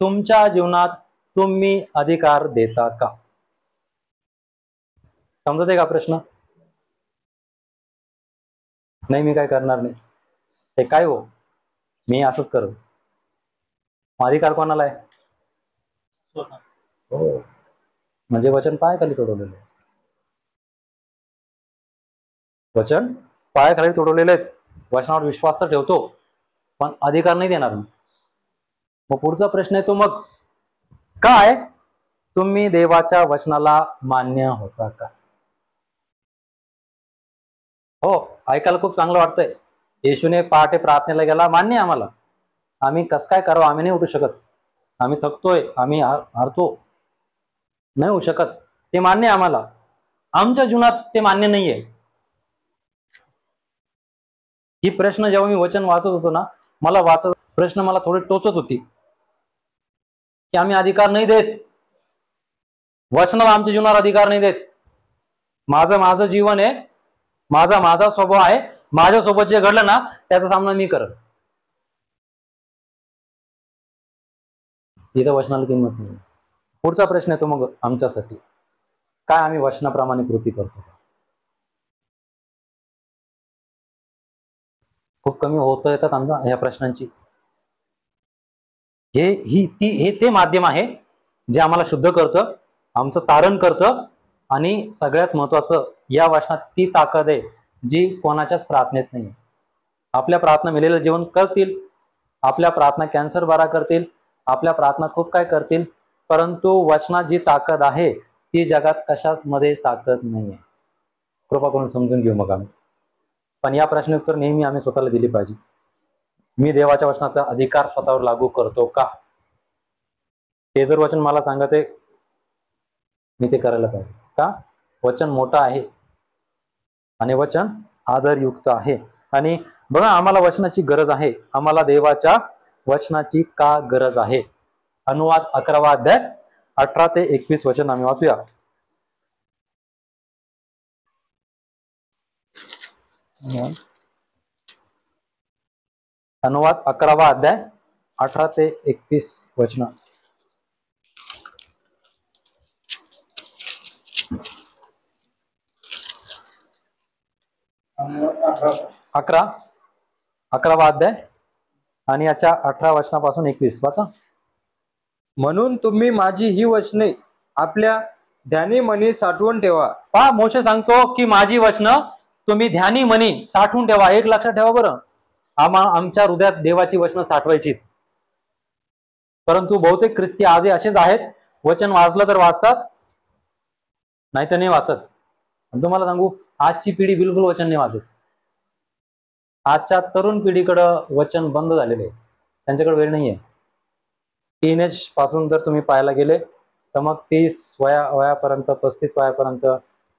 तुमच्या जीवनात तुम्ही अधिकार देता का? समजते का प्रश्न? नाही, मी काय करणार नाही. ते काय हो, मी असंच करू. अधिकार कोणाला आहे? हो, म्हणजे वचन पायाखाली तोडवलेलं आहे. वचन पायाखाली तोडवलेले आहेत. वचनावर विश्वास तर ठेवतो, पण अधिकार नाही देणार मी. मग पुढचा प्रश्न येतो, मग काय तुम्ही देवाच्या वचनाला मान्य होता का? हो, ऐकायला खूप चांगलं वाटतंय. येशूने पहाटे प्रार्थनेला गेला, मान्य आम्हाला. आम्ही कसं काय करावं? आम्ही नाही उठू शकत, आम्ही थकतोय, आम्ही हारतो, नाही होऊ शकत. ते मान्य आम्हाला. आमच्या जीवनात ते मान्य नाहीये. ही प्रश्न जेव्हा मी वचन वाचत होतो ना, मला प्रश्न मला थोडी टोचत होती की आम्ही अधिकार नाही देत, वचनाला आमच्या जीवनावर अधिकार नाही देत. माझं जीवन आहे, माझा स्वभाव आहे, माझ्यासोबत जे घडलं ना त्याचा सामना मी करत. इथं वचनाला किंमत नाही. पुढचा प्रश्न येतो मग आमच्यासाठी, काय आम्ही वचनाप्रमाणे कृती करतो? खूप कमी होत येतात आमच्या या प्रश्नांची. हे ते माध्यम आहे जे आम्हाला शुद्ध करतं, आमचं तारण करतं. आणि सगळ्यात महत्वाचं, या वचनात ती ताकद आहे जी कोणाच्याच प्रार्थनेत नाही. आपल्या प्रार्थना मेलेलं जीवन करतील, आपल्या प्रार्थना कॅन्सर बरा करतील, आपल्या प्रार्थना खूप काय करतील, परंतु वचनात जी ताकद आहे ती जगात कशाच मध्ये ताकद नाहीये. कृपा करून समजून घेऊ मग आम्ही. पण या प्रश्नाची उत्तर नेहमी आम्ही स्वतःला दिली पाहिजे. मी देवाच्या वचनाचा अधिकार स्वतःवर लागू करतो का? ते जर वचन मला सांगत आहे, मी ते करायला पाहिजे का? वचन मोठं आहे आणि वचन आदरयुक्त आहे. आणि बघा, आम्हाला वचनाची गरज आहे. आम्हाला देवाच्या वचनाची का गरज आहे? अनुवाद 11वा अध्याय 18 ते 21 वचन आम्ही वाचूया. अनुवाद 11वा अध्याय 18 ते 21 वचन. 11वा अध्याय आणि याच्या 18 वचनापासून 21 वाचा. म्हणून तुम्ही माझी ही वचने आपल्या ध्यानी मनी साठवून ठेवा. पहा, मोशे सांगतो की माझी वचनं तुम्ही ध्यानी मनी साठवून ठेवा. एक लक्षात ठेवा बरं, आमच्या हृदयात देवाची वचनं साठवायची. परंतु बहुतेक ख्रिस्ती आजही असेच आहेत, वचन वाचलं तर वाचतात, नाही तर नाही वाचत. तुम्हाला सांगू, आजची पिढी बिलकुल वचन नाही वाचत. आजच्या तरुण पिढीकडं वचन बंद झालेले आहे, त्यांच्याकडे वेळ नाहीये. टीनेज पासून जर तुम्ही पाहायला गेले तर मग 30 वयापर्यंत 35 वयापर्यंत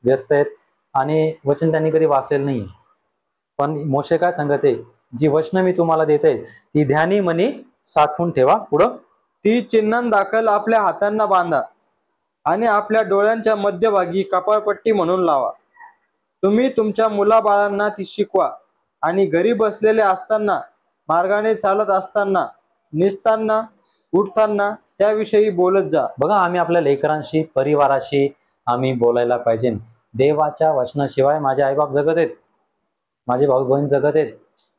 व्यस्त आहेत आणि वचन त्यांनी कधी वाचलेलं नाही. पण मोशे काय सांगते, जी वचनं मी तुम्हाला देते ती ध्यानी मनी साठवून ठेवा. पुढं ती चिन्हांदाखल आपल्या हातांना बांधा आणि आपल्या डोळ्यांच्या मध्यभागी कपाळपट्टी म्हणून लावा. तुम्ही तुमच्या मुलाबाळांना ती शिकवा आणि घरी बसलेले असताना, मार्गाने चालत असताना, निसताना, उठताना त्याविषयी बोलत जा. बघा, आम्ही आपल्या लेकरांशी, परिवाराशी आम्ही बोलायला पाहिजे. देवाच्या वचनाशिवाय माझे आईबाप जगत आहेत, माझे भाऊ बहीण जगत आहेत,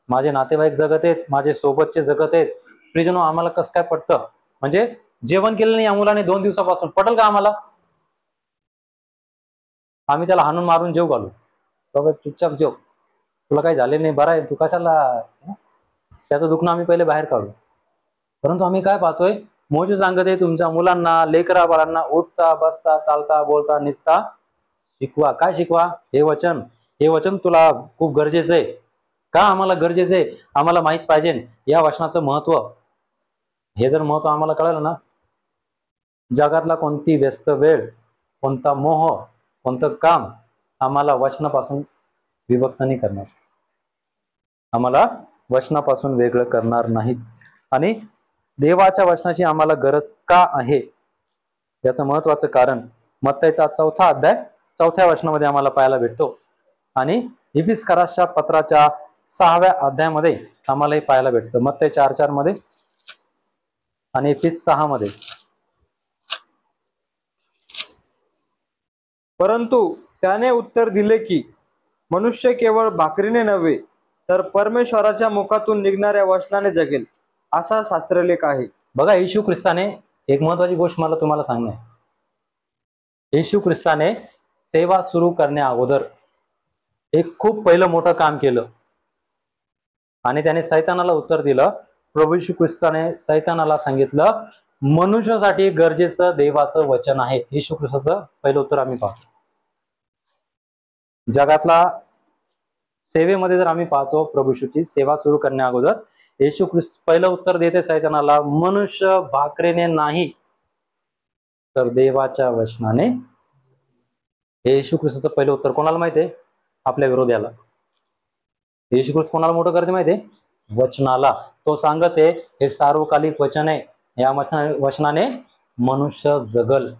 माझे नातेवाईक जगत आहेत, माझे सोबतचे जगत आहेत. प्रियजनो, आम्हाला कसं काय पटतं? म्हणजे जेवण केलं नाही या मुलाने 2 दिवसापासून, पटल का आम्हाला? आम्ही त्याला हाणून मारून जेव घालू? बाबा चुपचाप जेव, तुला काही झाले नाही, बरं आहे, तू कशाला? त्याचं दुखणं आम्ही पहिले बाहेर काढू. परंतु आम्ही काय पाहतोय? मोजे सांगत आहे तुमच्या मुलांना, लेकरा बाळांना उठता, बसता, चालता, बोलता, निसता शिकवा. काय शिकवा? हे वचन. हे वचन तुला खूप गरजेचं आहे. का आम्हाला गरजेचं आहे? आम्हाला माहित पाहिजे या वचनाचं महत्व. हे जर महत्व आम्हाला कळलं ना, जगातला कोणती व्यस्त वेळ, कोणता मोह, कोणतं काम आम्हाला वचनापासून विभक्त नाही करणार, आम्हाला वचनापासून वेगळं करणार नाहीत. आणि देवाच्या वचनाची आम्हाला गरज का आहे याचं महत्वाचं कारण मत्तईचा 4 अध्याय 4 वचनामध्ये आम्हाला पाहायला भेटतो. आणि इफिसकरासच्या पत्राच्या 6व्या अध्यायामध्ये आम्हाला हे पाहायला भेटतं. मत्तई 4:4 मध्ये आणि इफिस 6 मध्ये. परंतु त्याने उत्तर दिले की मनुष्य केवळ भाकरीने नव्हे तर परमेश्वराच्या मुखातून निघणाऱ्या वचनाने जगेल, असा शास्त्रलेख आहे. बघा, येशू ख्रिस्ताने एक महत्वाची गोष्ट मला तुम्हाला सांगणं आहे. येशू ख्रिस्ताने सेवा सुरू करण्या अगोदर एक खूप पहिलं मोठं काम केलं आणि त्याने सैतानाला उत्तर दिलं. प्रभू येशू ख्रिस्ताने सैतानाला सांगितलं, मनुष्यासाठी गरजेचं देवाचं वचन आहे. येशू ख्रिस्ताचं पहिलं उत्तर आम्ही पाहतो. जगातला सेवेमध्ये जर आम्ही पाहतो, प्रभू येशूची सेवा सुरू करण्या अगोदर येशू ख्रिस्त पहिलं उत्तर देते सैतानाला, मनुष्य भाकरीने नाही तर देवाच्या वचनाने. हे येशू ख्रिस्ताचं पहिलं उत्तर कोणाला माहिती आहे? आपल्या विरोध्याला. येशू ख्रिस्त कोणाला मोठं करते माहिती आहे? वचनाला. तो सांगत आहे हे सार्वकालिक वचन आहे, या वचनाने मनुष्य जगल.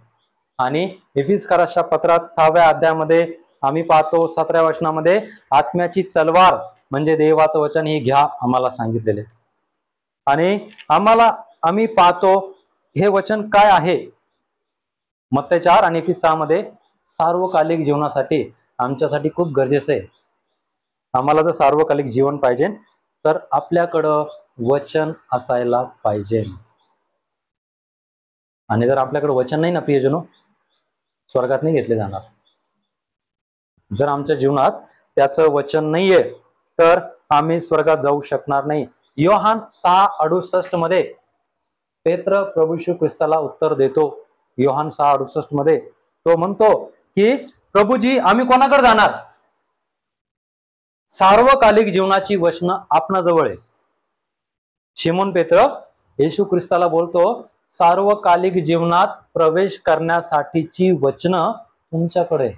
आणि इफिसकरासच्या पत्रात 6व्या अध्यायामध्ये आम्ही पाहतो 17व्या वचनामध्ये आत्म्याची तलवार म्हणजे देवाचं वचन ही घ्या आम्हाला सांगितलेले. आणि आम्ही पाहतो हे वचन काय आहे. मत्तई 4 आणि इफिस 6 मध्ये सार्वकालिक जीवनासाठी आमच्यासाठी खूप गरजेचं आहे. आम्हाला जर सार्वकालिक जीवन पाहिजे तर आपल्याकडं वचन असायला पाहिजे. आणि जर आपल्याकडे वचन नाही ना प्रियजनो, स्वर्गात नाही घेतले जाणार. जर आमच्या जीवनात त्याचं वचन नाहीये तर आम्ही स्वर्गात जाऊ शकणार नाही. योहान 6:68 मध्ये पेत्र प्रभू येशू ख्रिस्ताला उत्तर देतो. योहान 6:68 मध्ये तो म्हणतो की प्रभूजी, आम्ही कोणाकडे जाणार? सार्वकालिक जीवनाची वचनं आपणाजवळ आहे. शिमोन पेत्र येशू ख्रिस्ताला बोलतो, सार्वकालिक जीवनात प्रवेश करण्यासाठीची वचनं तुमच्याकडे.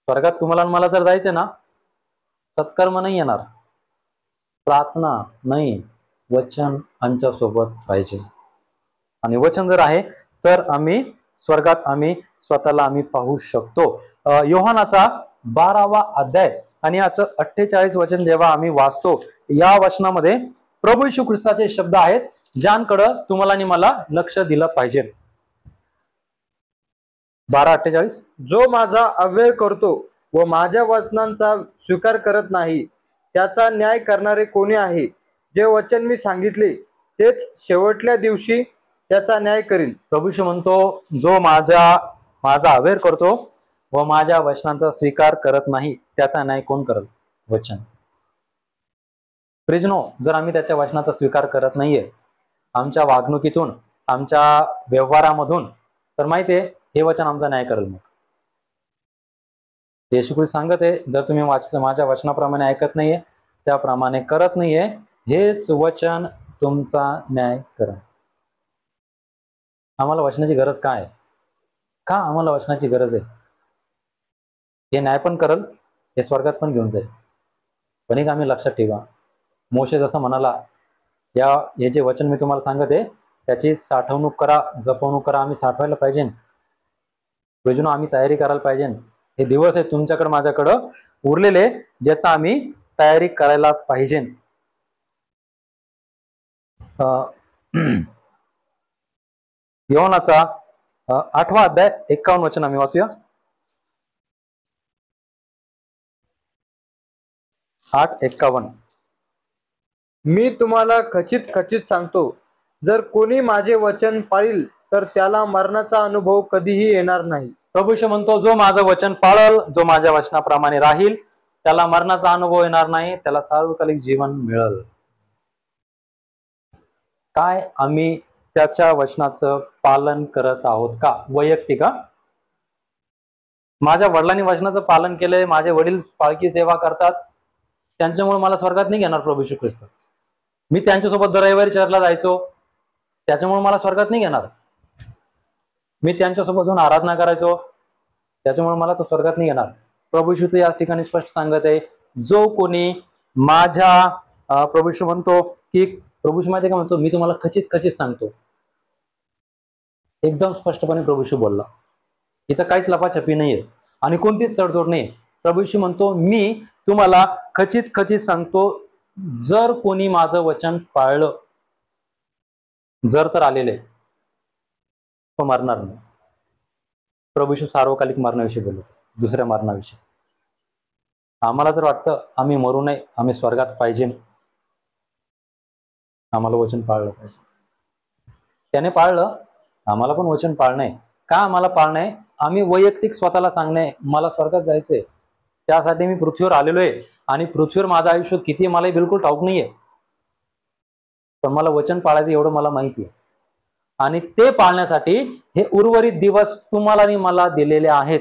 स्वर्गात तुम्हाला मला जर जायचं ना, सत्कर्म नाही येणार, प्रार्थना नाही, वचन आमच्या सोबत पाहिजे. आणि वचन जर आहे तर आम्ही स्वर्गात स्वतःला पाहू शकतो. योहानाचा 12वा अध्याय आणि याचं 48 वचन जेव्हा आम्ही वाचतो, या वचनामध्ये प्रभू येशू ख्रिस्ताचे शब्द आहेत ज्यांकडं तुम्हाला आणि मला लक्ष दिलं पाहिजे. 12:48. जो माझा अव्यय करतो व माझ्या वचनांचा स्वीकार करत नाही त्याचा न्याय करणारे कोणी आहे? जे वचन मी सांगितले तेच शेवटल्या दिवशी त्याचा न्याय करील. प्रभू येशू म्हणतो, जो माझा अव्यय करतो व माझ्या वचनांचा स्वीकार करत नाही त्याचा न्याय कोण करल? वचन. प्रियजनो, जर आम्ही त्याच्या वचनाचा स्वीकार करत नाहीये आमच्या वागणुकीतून, आमच्या व्यवहारामधून, तर माहितीये हे वचन आमचा न्याय करेल. मग येशू ख्रिस्त सांगत आहे, जर तुम्ही माझ्या वचनाप्रमाणे ऐकत नाहीये, त्याप्रमाणे करत नाहीये, हेच वचन तुमचा न्याय करेल. आम्हाला वचनाची गरज काय आहे? का आम्हाला वचनाची गरज आहे? हे न्याय पण करल, हे स्वर्गात पण घेऊन जाईल. पण एक आम्ही लक्षात ठेवा, मोशे जसं म्हणाला, हे जे वचन मी तुम्हाला सांगत आहे त्याची साठवणूक करा, जपवणूक करा. आम्ही साठवायला पाहिजे, रोजून आम्ही तयारी करायला पाहिजे. हे दिवस आहे तुमच्याकडे माझ्याकडं उरलेले, ज्याचा आम्ही तयारी करायला पाहिजे. योहानाचा 8वां अध्याय 51 वचन आम्ही वाचूया. 8:51. मी तुम्हाला खचित खचित सांगतो, जर कोणी माझे वचन पाळील तर त्याला मरणाचा अनुभव कधीही येणार नाही. प्रभू येशू म्हणतो, जो माझं वचन पाळल, जो माझ्या वचनाप्रमाणे राहील, त्याला मरणाचा अनुभव येणार नाही, त्याला सार्वकालिक जीवन मिळेल. काय आम्ही त्याच्या वचनाचं पालन करत आहोत का? वैयक्तिक, माझ्या वडिलांनी वचनाचं पालन केलंय, माझे वडील पालखी सेवा करतात, त्यांच्यामुळे मला स्वर्गात नाही घेणार प्रभू येशू ख्रिस्त. मी त्यांच्यासोबत दर रविवारी चर्चला जायचो, त्याच्यामुळे मला स्वर्गात नाही घेणार. मी त्यांच्यासोबत जाऊन आराधना करायचो, त्याच्यामुळे मला तो स्वर्गात नाही घेणार. प्रभू येशू याच ठिकाणी स्पष्ट सांगत आहे, जो कोणी माझ्या प्रभू येशू म्हणतो की, प्रभू येशू माहिती का म्हणतो, मी तुम्हाला खचित खचित सांगतो. एकदम स्पष्टपणे प्रभू येशू बोलला. इथं काहीच लपाछपी नाहीये आणि कोणतीच तडजोड नाही. प्रभू येशू म्हणतो, मी तुम्हाला खचित खचित सांगतो, जर कोणी माझं वचन पाळलं, जर तर आलेले, तो मरणार नाही. प्रभू येशू सार्वकालिक मरणाविषयी बोलतो, दुसऱ्या मरणाविषयी. आम्हाला जर वाटतं आम्ही मरू नये, आम्ही स्वर्गात पाहिजे, आम्हाला वचन पाळलं पाहिजे. त्याने पाळलं, आम्हाला पण वचन पाळणं आहे. का आम्हाला पाळणं आहे? आम्ही वैयक्तिक स्वतःला सांगणे, मला स्वर्गात जायचंय, त्यासाठी मी पृथ्वीवर आलेलो आहे आणि पृथ्वीवर माझं आयुष्य किती मलाही बिलकुल ठाऊक नाहीये, पण मला वचन पाळायचं एवढं मला माहिती आहे. आणि ते पाळण्यासाठी हे उर्वरित दिवस तुम्हाला आणि मला दिलेले आहेत.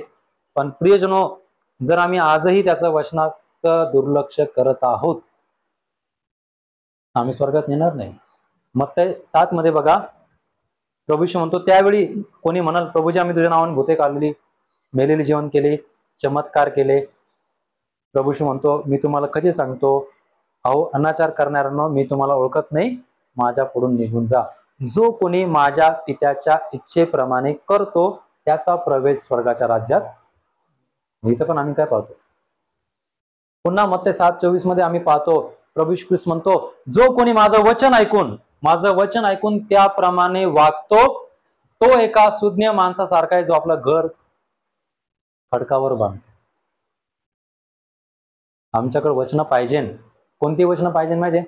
पण प्रियजनो, जर आम्ही आजही त्याचं वचनाचं दुर्लक्ष करत आहोत, आम्ही स्वर्गात नेणार नाही. मत्ती 7 मध्ये बघा, प्रभू येशू म्हणतो, त्यावेळी कोणी म्हणाल, प्रभूजी आम्ही तुझ्या नावाने भूते काढली, मेलेली जीवन केले, चमत्कार केले. प्रभू येशू म्हणतो, मी तुम्हाला कधी सांगतो, अहो अनाचार करणाऱ्यांनो, मी तुम्हाला ओळखत नाही, माझ्या पुढून निघून जा. जो कोणी माझ्या पित्याच्या इच्छेप्रमाणे करतो, त्याचा प्रवेश स्वर्गाच्या राज्यात. इथं पण आम्ही काय पाहतो, पुन्हा मत्ती 7:24 मध्ये आम्ही पाहतो, प्रभू येशू ख्रिस्त म्हणतो, जो कोणी माझं वचन ऐकून त्याप्रमाणे वागतो, तो एका सुज्ञ माणसासारखा आहे, जो आपलं घर खडकावर बांधतो. आमच्याकडे वचन पाहिजे. कोणती वचन पाहिजे माहिती?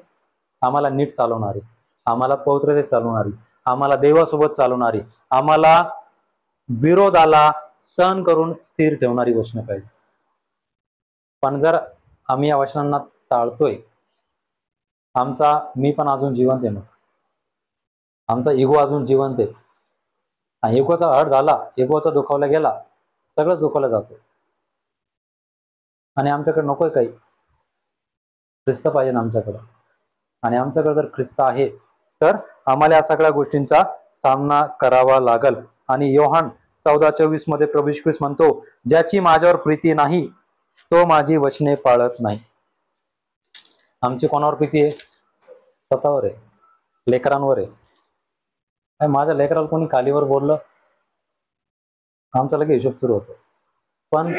आम्हाला नीट चालवणारी, आम्हाला पवित्रतेत चालवणारी, आम्हाला देवासोबत चालवणारी, आम्हाला विरोधाला सहन करून स्थिर ठेवणारी वचन पाहिजे. पण जर आम्ही या वचनांना टाळतोय, आमचा मी पण अजून जिवंत आहे, मग आमचा इगो अजून जिवंत आहे. इगोचा हट झाला, इगोचा दुखावला गेला, सगळं दुखावलं जातं. आणि आमच्याकडे नकोय काही, ख्रिस्त पाहिजे आमच्याकडं. आणि आमच्याकडे जर ख्रिस्त आहे, तर आम्हाला या सगळ्या गोष्टींचा सामना करावा लागल. आणि योहान 14:24 मध्ये प्रभू येशू ख्रिस्त म्हणतो, ज्याची माझ्यावर प्रीती नाही, तो माझी वचने पाळत नाही. आमची कोणावर प्रीती आहे? स्वतःवर आहे, लेकरांवर आहे. माझ्या लेकराला कोणी खालीवर बोललं, आमचा लगे हिशोब सुरू होतो. पण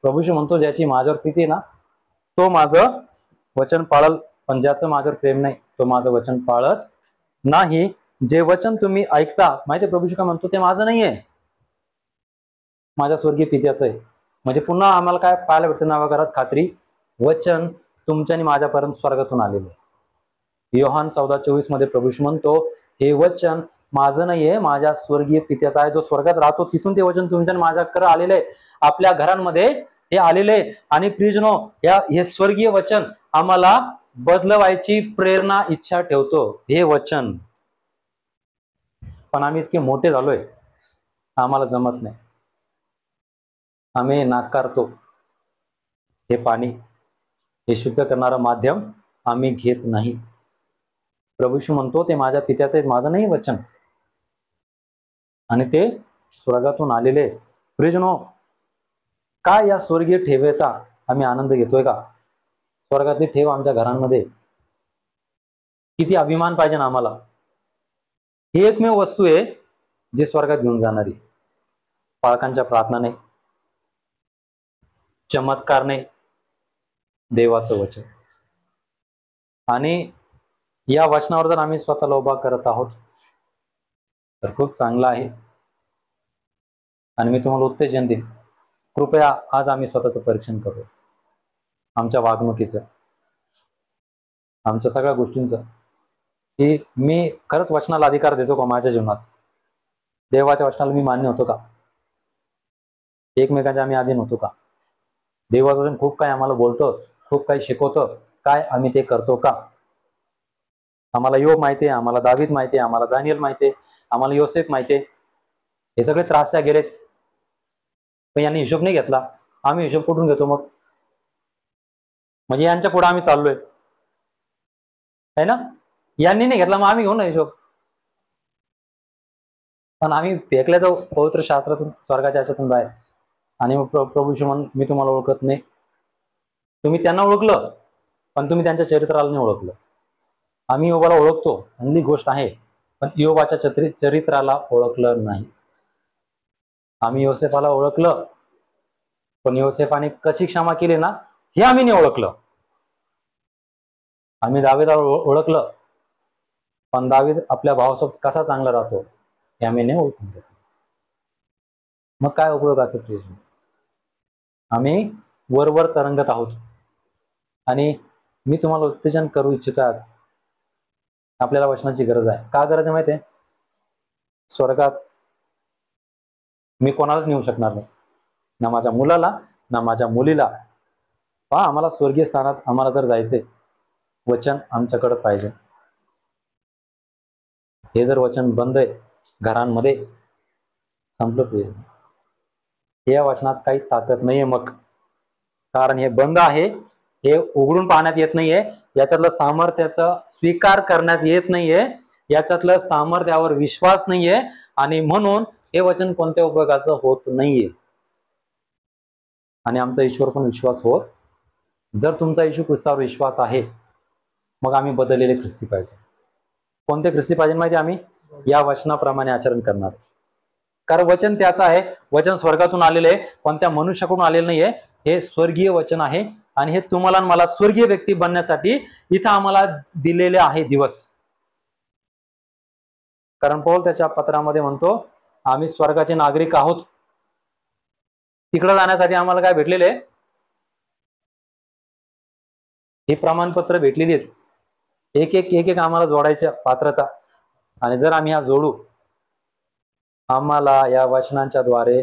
प्रभू येशू म्हणतो, ज्याची माझ्यावर प्रीती आहे ना, तो माझं वचन पाळल. पण ज्याचं माझ्यावर प्रेम नाही, तो माझं वचन पाळत नाही. जे वचन तुम्ही ऐकता, माहिती प्रभू येशू काय म्हणतो, ते माझं नाहीये, माझ्या स्वर्गीय पित्याचं आहे. म्हणजे पुन्हा आम्हाला काय पाहायला भेटतं नावाघरात खात्री, वचन तुमच्या आणि माझ्यापर्यंत स्वर्गातून आलेलं आहे. योहान 14:24 मध्ये प्रभू येशू म्हणतो, हे वचन माझं नाहीये, माझ्या स्वर्गीय पित्याचा आहे, जो स्वर्गात राहतो. तिथून ते वचन तुमच्या आणि माझ्याकडे आलेलं आहे, आपल्या घरांमध्ये हे आलेले आहे. आणि प्रियजनो, हे स्वर्गीय वचन आम्हाला बदलवायची प्रेरणा, इच्छा ठेवतो हे वचन. पण आम्ही इतके मोठे झालोय, आम्हाला जमत नाही, आम्ही नाकारतो. हे पाणी, हे शुद्ध करणारं माध्यम आम्ही घेत नाही. प्रभू येशू म्हणतो, ते माझ्या पित्याचं आहे, माझं नाही वचन, आणि ते स्वर्गातून आलेले. प्रियजनो, काय या स्वर्गीय ठेवेचा आम्ही आनंद घेतोय का? स्वर्गातली ठेव आमच्या घरांमध्ये, किती अभिमान पाहिजे ना आम्हाला. ही एकमेव वस्तू आहे जी स्वर्गात घेऊन जाणारी. पालकांच्या प्रार्थना नाही, चमत्कार नाही, देवाचं वचन. आणि या वचनावर जर आम्ही स्वतःला उभा करत आहोत तर खूप चांगलं आहे. आणि मी तुम्हाला उत्तेजन देईन, कृपया आज आम्ही स्वतःचं परीक्षण करू, आमच्या वागणुकीचं, आमच्या सगळ्या गोष्टींचं, की मी खरंच वचनाला अधिकार देतो का माझ्या जीवनात? देवाच्या वचनाला मी मान्य होतो का? एकमेकांच्या आम्ही अधीन होतो का? देवाचं वचन खूप काही आम्हाला बोलतो, खूप काही शिकवतो, काय आम्ही ते करतो का? आम्हाला योग माहिती आहे, आम्हाला दावीद माहिती आहे, आम्हाला दानियल माहिती आहे, आम्हाला योसेफ माहिती आहे. हे सगळे त्रासल्या गेलेत, पण यांनी हिशोब नाही घेतला. आम्ही हिशोब कुठून घेतो मग? म्हणजे यांच्या पुढे आम्ही चाललोय, है ना? यांनी नाही घेतला, मग आम्ही घेऊ ना हिशोब. पण आम्ही फेकले जाऊ पवित्र शास्त्रातून, स्वर्गाच्या याच्यातून बाहेर. आणि मग प्रभू श्रीमंत, मी तुम्हाला ओळखत नाही. तुम्ही त्यांना ओळखलं, पण तुम्ही त्यांच्या चरित्राला नाही ओळखलं. आम्ही योबाला ओळखतो, चांगली गोष्ट आहे, पण योबाच्या चरित्राला ओळखलं नाही. आम्ही योसेफाला ओळखलं, पण योसेफाने कशी क्षमा केली ना हे आम्ही नाही ओळखलं. आम्ही दावीदाला ओळखलं, पण दावीद आपल्या भावासोबत कसा चांगला राहतो हे आम्ही नाही ओळखून घेतलं. मग काय उपयोगाचं प्रिय? आम्ही वरवर तरंगत आहोत. आणि मी तुम्हाला उत्तेजन करू इच्छितो, आज आपल्याला वचनाची गरज आहे. का गरज आहे माहिती आहे? स्वर्गात मी कोणालाच नेऊ शकणार नाही, ना माझ्या मुलाला, ना माझ्या मुलीला. पहा, आम्हाला स्वर्गीय स्थानात आम्हाला जर जायचंय, वचन आमच्याकडे पाहिजे. हे जर वचन बंद आहे घरांमध्ये, संपलं प्रिय. या वचनात काही ताकद नाहीये मग, कारण हे बंद आहे, हे उघडून पाहण्यात येत नाहीये, याच्यातलं सामर्थ्याचा स्वीकार करण्यात येत नाहीये, याच्यातलं सामर्थ्यावर विश्वास नाहीये, आणि म्हणून हे वचन कोणत्या उपयोगाचं होत नाहीये. आणि आमचा ईश्वर पण विश्वास होत. जर तुमचा येशू ख्रिस्तावर विश्वास आहे, मग आम्ही बदललेले ख्रिस्ती पाहिजे. कोणते ख्रिस्ती पाहिजे माहिती? आम्ही या वचनाप्रमाणे आचरण करणार. कारण वचन त्याचं आहे, वचन स्वर्गातून आलेलं आहे, कोणत्या मनुष्याकडून आलेलं नाहीये. हे स्वर्गीय वचन आहे, आणि हे तुम्हाला आणि मला स्वर्गीय व्यक्ती बनण्यासाठी इथं आम्हाला दिलेले आहे दिवस. कारण पौल त्याच्या पत्रामध्ये म्हणतो, आम्ही स्वर्गाचे नागरिक आहोत. तिकडे जाण्यासाठी आम्हाला काय भेटलेले? हे प्रमाणपत्र भेटलेली आहेत. एक एक एक एक आम्हाला जोडायच्या पात्रता. आणि जर आम्ही हा जोडू, आम्हाला या वचनांच्या द्वारे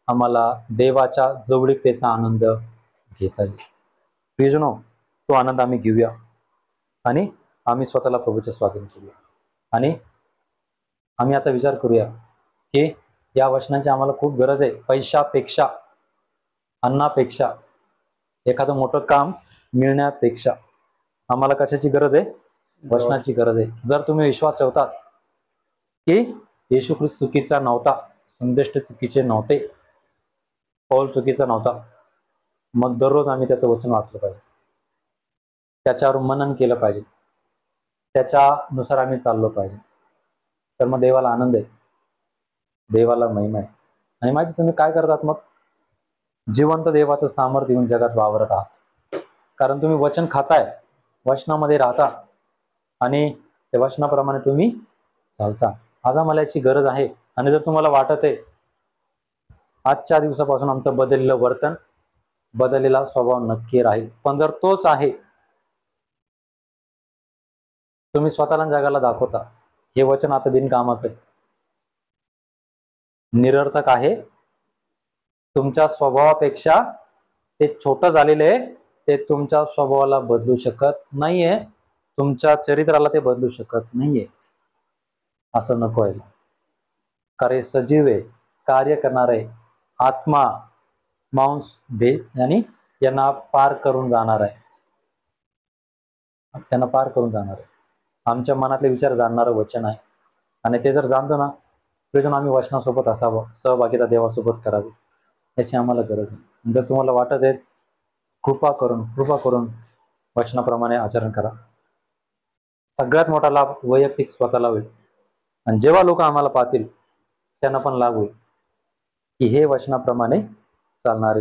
आम्हाला देवाच्या जवळीकतेचा आनंद घेता येईल. प्रियजनो, तो आनंद आम्ही घेऊया, आणि आम्ही स्वतःला प्रभूचे स्वाधीन करूया. आणि आम्ही आता विचार करूया की या वचनांची आम्हाला खूप गरज आहे. पैशापेक्षा, अन्नापेक्षा, एखादं मोठं काम मिळण्यापेक्षा आम्हाला कशाची गरज आहे? वचनाची गरज आहे. जर तुम्ही विश्वास ठेवतात की येशू ख्रिस्त चुकीचा नव्हता, संदेश चुकीचे नव्हते, पौल चुकीचा नव्हता, मग दररोज आम्ही त्याचं वचन वाचलं पाहिजे, त्याच्यावर मनन केलं पाहिजे, त्याच्यानुसार आम्ही चाललो पाहिजे. तर मग देवाला आनंद आहे, देवाला महिमा आहे. आणि माहिती तुम्ही काय करतात? मग जिवंत देवाचं सामर्थ्य घेऊन जगात वावरत आहात. कारण तुम्ही वचन खाताय, वचनामध्ये राहता, आणि त्या वचनाप्रमाणे तुम्ही चालता. आज आम्हाला याची गरज आहे. आणि जर तुम्हाला वाटत आहे आजच्या दिवसापासून आमचं बदललेलं वर्तन, बदललेला स्वभाव नक्की राहील, पण जर तोच आहे, तुम्ही स्वतःला जगाला दाखवता हे वचन आता बिनकामाचं आहे, निरर्थक आहे, तुमच्या स्वभावापेक्षा ते छोटं झालेलं आहे, ते तुमच्या स्वभावाला बदलू शकत नाहीये, तुमच्या चरित्राला ते बदलू शकत नाहीये. असं नको आहे. कारण सजीव आहे, कार्य करणार आहे, आत्मा मांस भेद आणि यांना पार करून जाणार आहे, त्यांना पार करून जाणार आहे. आमच्या मनातले विचार जाणणारं वचन आहे. आणि ते जर जाणतो ना, तरी आम्ही वचनासोबत असावं, सहभागिता देवासोबत करावी, याची आम्हाला गरज आहे. जर तुम्हाला वाटत आहे, कृपा करून वचनाप्रमाणे आचरण करा. सगळ्यात मोठा लाभ वैयक्तिक स्वतःला होईल आणि जेव्हा लोक आम्हाला पाहतील त्यांना पण लाभ होईल की हे वचनाप्रमाणे चालणारे